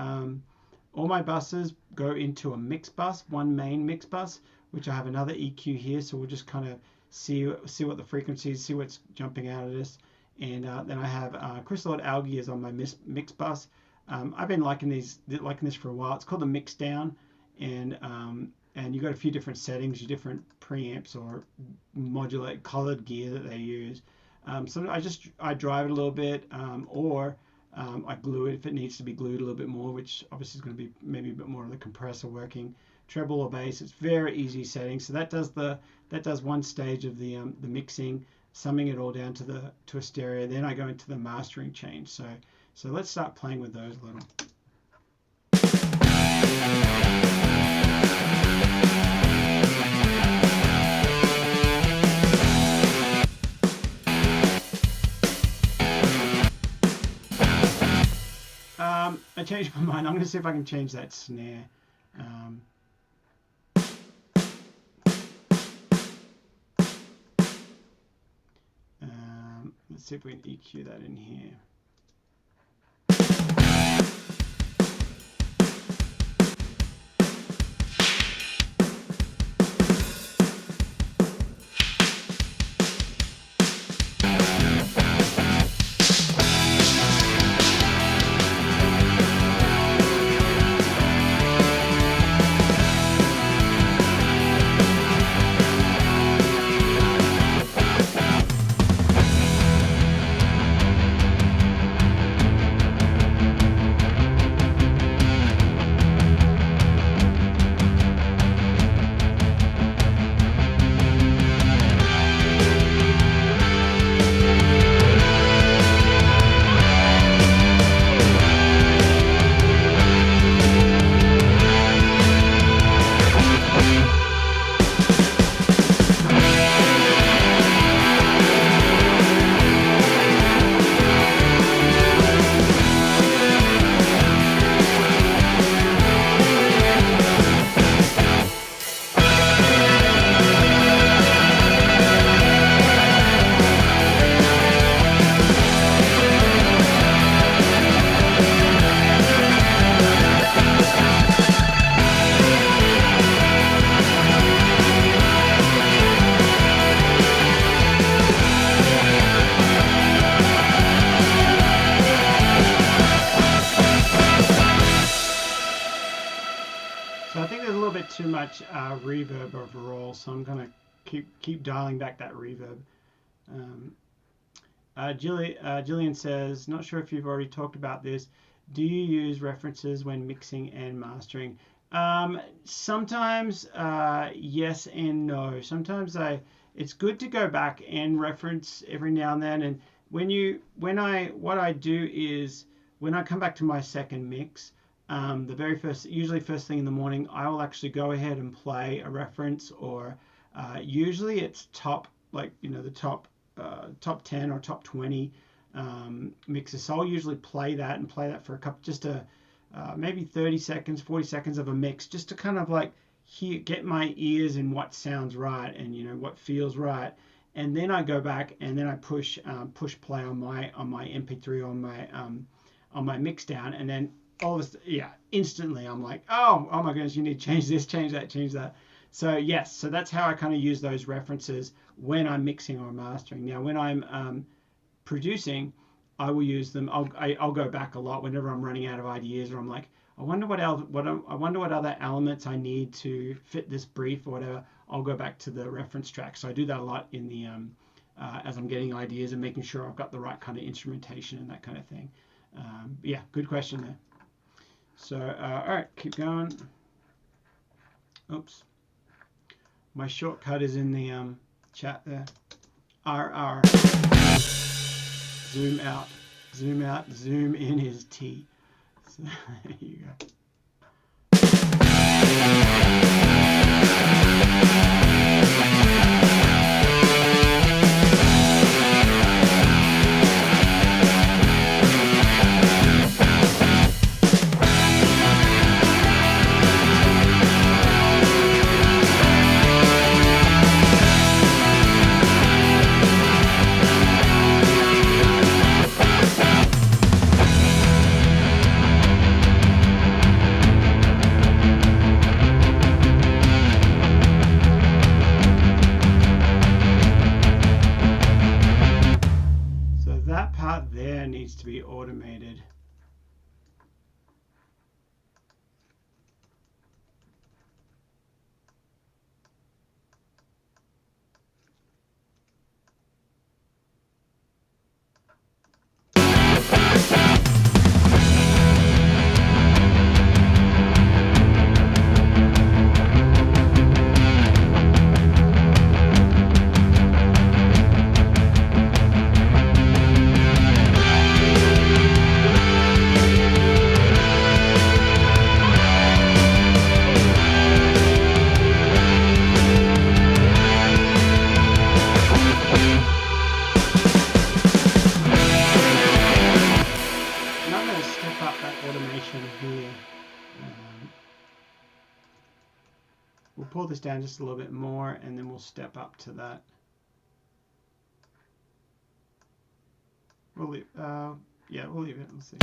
buses go into a mix bus, one main mix bus, which I have another EQ here. So we'll just kind of see what the frequency is, see what's jumping out of this, and then I have Crystalloid Algae is on my mix bus. I've been liking this for a while. It's called the Mix Down, and you got a few different settings, your different preamps or modulate colored gear that they use. So I drive it a little bit, or I glue it if it needs to be glued a little bit more, which obviously is going to be maybe a bit more of the compressor working. Treble or bass, it's very easy settings. So that does one stage of the mixing, summing it all down to a stereo. Then I go into the mastering change. So let's start playing with those a little. I changed my mind. I'm going to see if I can change that snare. Let's see if we can EQ that in here. So I think there's a little bit too much reverb overall, so I'm gonna keep dialing back that reverb. Jillian says, not sure if you've already talked about this. Do you use references when mixing and mastering? Sometimes yes and no. Sometimes it's good to go back and reference every now and then. And what I do is when I come back to my second mix, usually first thing in the morning, I will actually go ahead and play a reference, or usually it's top, like, the top 10 or top 20 mixes. So I'll usually play that for a couple, maybe 30 seconds, 40 seconds of a mix, just to kind of like get my ears in what sounds right and what feels right. And then I go back and then I push play on my MP3 on my mix down, and then instantly I'm like, oh my goodness, you need to change this, change that. So yes, so that's how I kind of use those references when I'm mixing or mastering. Now when I'm producing, I will use them. I'll go back a lot whenever I'm running out of ideas, or I'm like, I wonder what other elements I need to fit this brief or whatever. I'll go back to the reference track. So I do that a lot in the as I'm getting ideas and making sure I've got the right kind of instrumentation and that kind of thing. Yeah, good question there. So all right, keep going. Oops, my shortcut is in the chat there. RR. Zoom out, zoom in is T. So there you go. To be automated. We'll pull this down just a little bit more, and then we'll step up to that. We'll leave, yeah, we'll leave it. Let's see.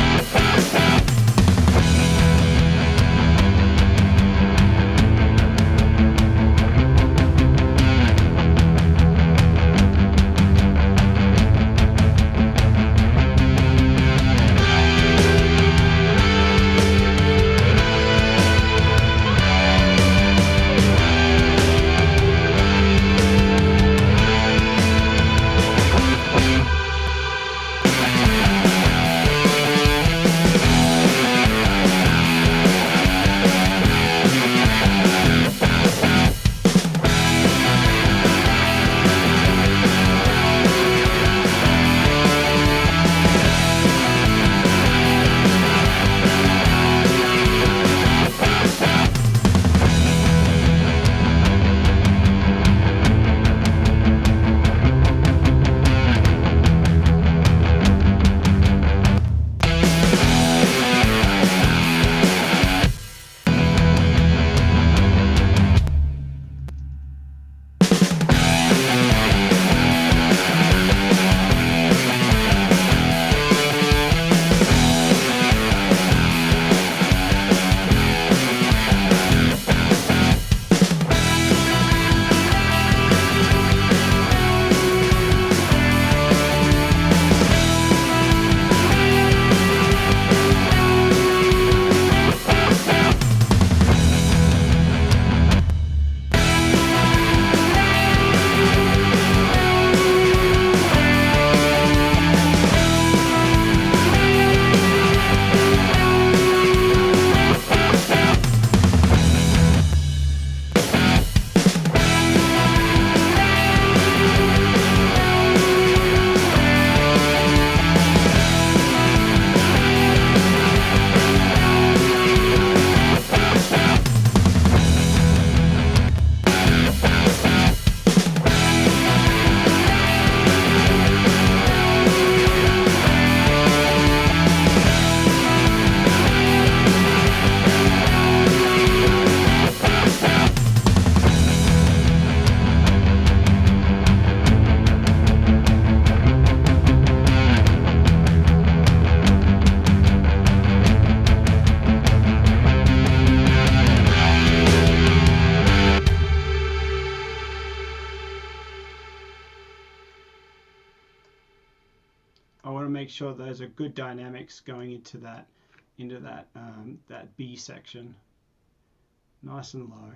sure those are good dynamics going into that that B section. Nice and low.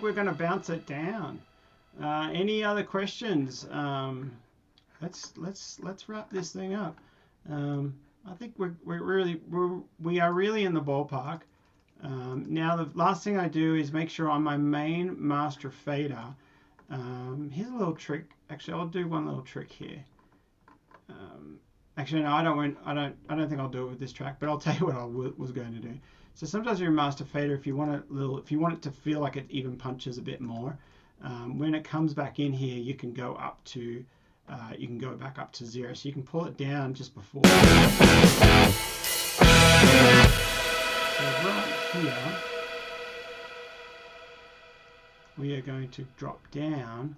We're going to bounce it down. Any other questions? Let's wrap this thing up. I think we are really in the ballpark. Now the last thing I do is make sure on my main master fader. Here's a little trick. Actually, I'll do one little trick here. Actually, no, I don't think I'll do it with this track, but I'll tell you what I was going to do. So sometimes your master fader, if you want it to feel like it even punches a bit more, when it comes back in here, you can go up to, you can go back up to 0. So you can pull it down just before. So right here, we are going to drop down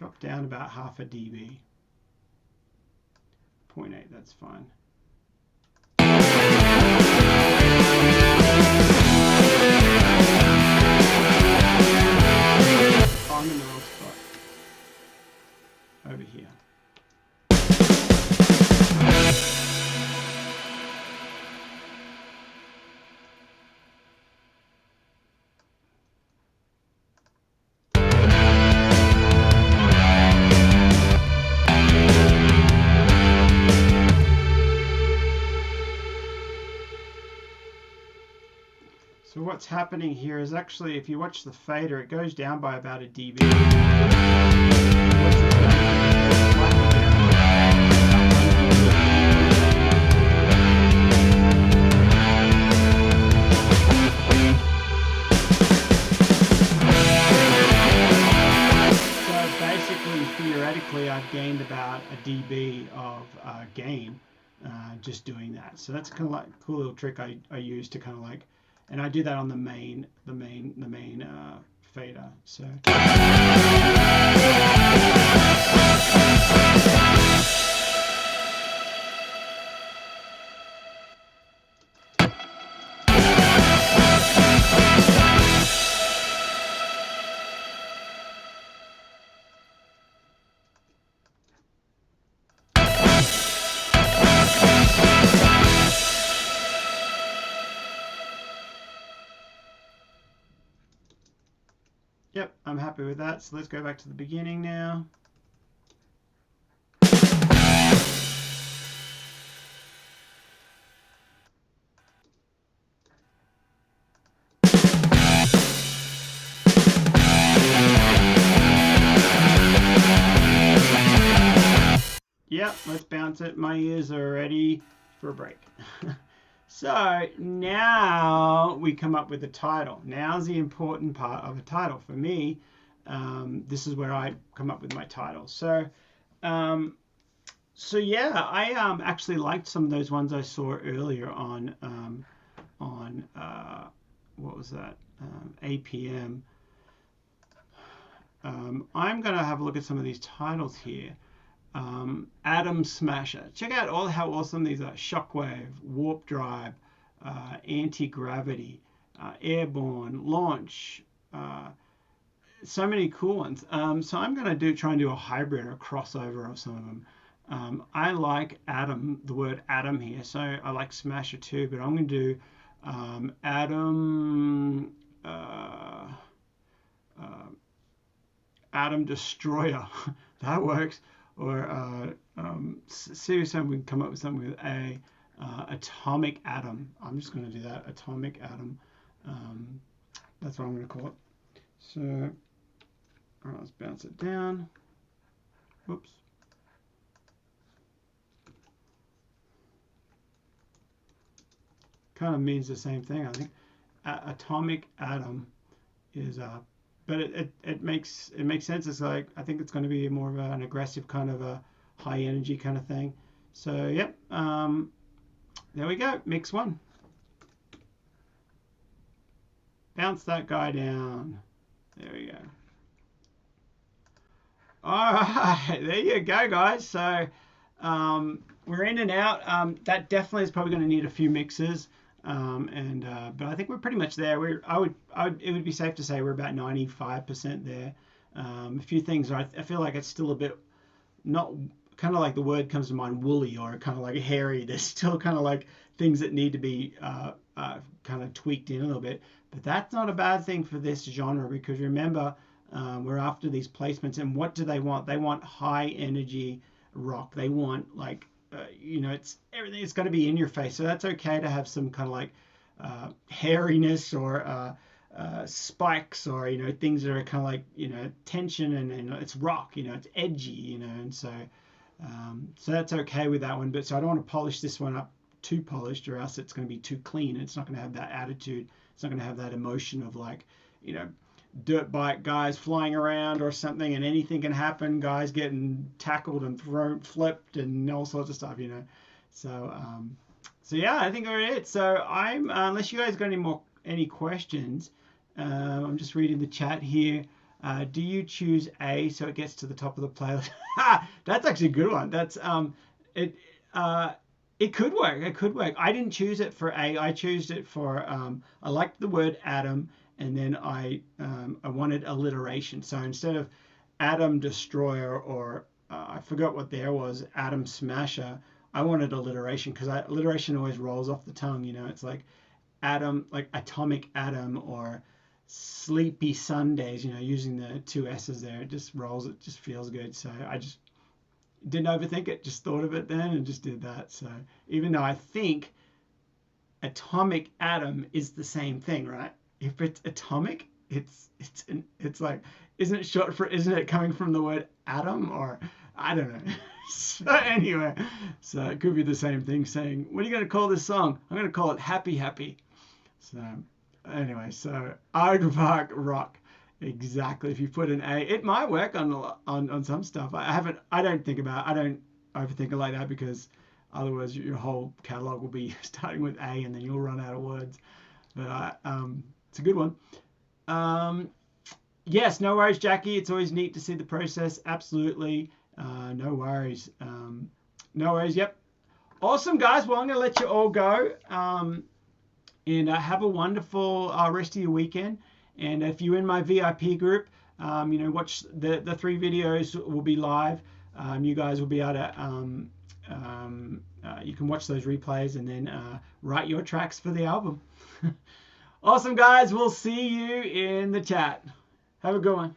about half a dB. 0.8, that's fine. On the middle spot over here. So what's happening here is actually, if you watch the fader, it goes down by about a dB. So basically, theoretically, I've gained about a dB of gain just doing that. So that's kind of like a cool little trick I use to kind of like. And I do that on the main fader. So. Yep, I'm happy with that. So let's go back to the beginning now. Yep, let's bounce it. My ears are ready for a break. So now we come up with the title. Now's the important part of a title. For me, this is where I come up with my title. So yeah, I actually liked some of those ones I saw earlier on what was that? APM. I'm going to have a look at some of these titles here. Atom Smasher. Check out how awesome these are. Shockwave, Warp Drive, anti-gravity, airborne, launch. So many cool ones. So I'm going to try and do a hybrid or a crossover of some of them. I like atom, the word atom here. So I like Smasher too, but I'm going to do atom, atom destroyer. That works. Or see if we can come up with something with a atomic atom. I'm just going to do that. Atomic atom. That's what I'm going to call it. So, all right, let's bounce it down. Whoops. Kind of means the same thing, I think. Atomic atom is but it makes sense. It's like, I think it's going to be more of an aggressive kind of a high energy kind of thing. So yep, there we go. Mix one. Bounce that guy down. There we go. All right, there you go, guys. So we're in and out. That definitely is probably going to need a few mixes. But I think we're pretty much there. It would be safe to say we're about 95% there. A few things I feel like it's still a bit, not kind of like the word comes to mind, woolly, or kind of like hairy. There's still kind of like things that need to be kind of tweaked in a little bit. But that's not a bad thing for this genre, because remember, we're after these placements, and what do they want? They want high energy rock. They want like it's everything. It's going to be in your face, so that's okay to have some kind of like hairiness or spikes, or things that are kind of like tension, and it's rock. It's edgy. And so that's okay with that one. But so I don't want to polish this one up too polished, or else it's going to be too clean. It's not going to have that attitude. It's not going to have that emotion of like dirt bike guys flying around or something, and anything can happen. Guys getting tackled and thrown, flipped, and all sorts of stuff. So yeah, I think that's it. So I'm unless you guys got any questions, I'm just reading the chat here. Do you choose A so it gets to the top of the playlist? That's actually a good one. That's it could work. It could work. I didn't choose it for A. I chose it for I liked the word atom, and then I wanted alliteration. So instead of atom destroyer, or I forgot what there was, atom smasher, I wanted alliteration, because alliteration always rolls off the tongue. It's like atom, like atomic atom, or sleepy Sundays. Using the two S's there, it just rolls. It just feels good. So I just didn't overthink it, just thought of it then and just did that. So even though I think atomic atom is the same thing, right? If it's atomic, it's like, isn't it coming from the word atom, or I don't know. So anyway, so it could be the same thing, saying, what are you going to call this song? I'm going to call it Happy Happy. So anyway, so Aardvark Rock. Exactly. If you put an A, it might work on some stuff. I don't overthink it like that, because otherwise your whole catalog will be starting with A, and then you'll run out of words. But it's a good one. Yes, no worries, Jackie. It's always neat to see the process. Absolutely. No worries. No worries. Yep. Awesome, guys. Well, I'm going to let you all go. And have a wonderful rest of your weekend. And if you're in my VIP group, watch the 3 videos will be live. You guys will be able to, you can watch those replays, and then write your tracks for the album. Awesome, guys. We'll see you in the chat. Have a good one.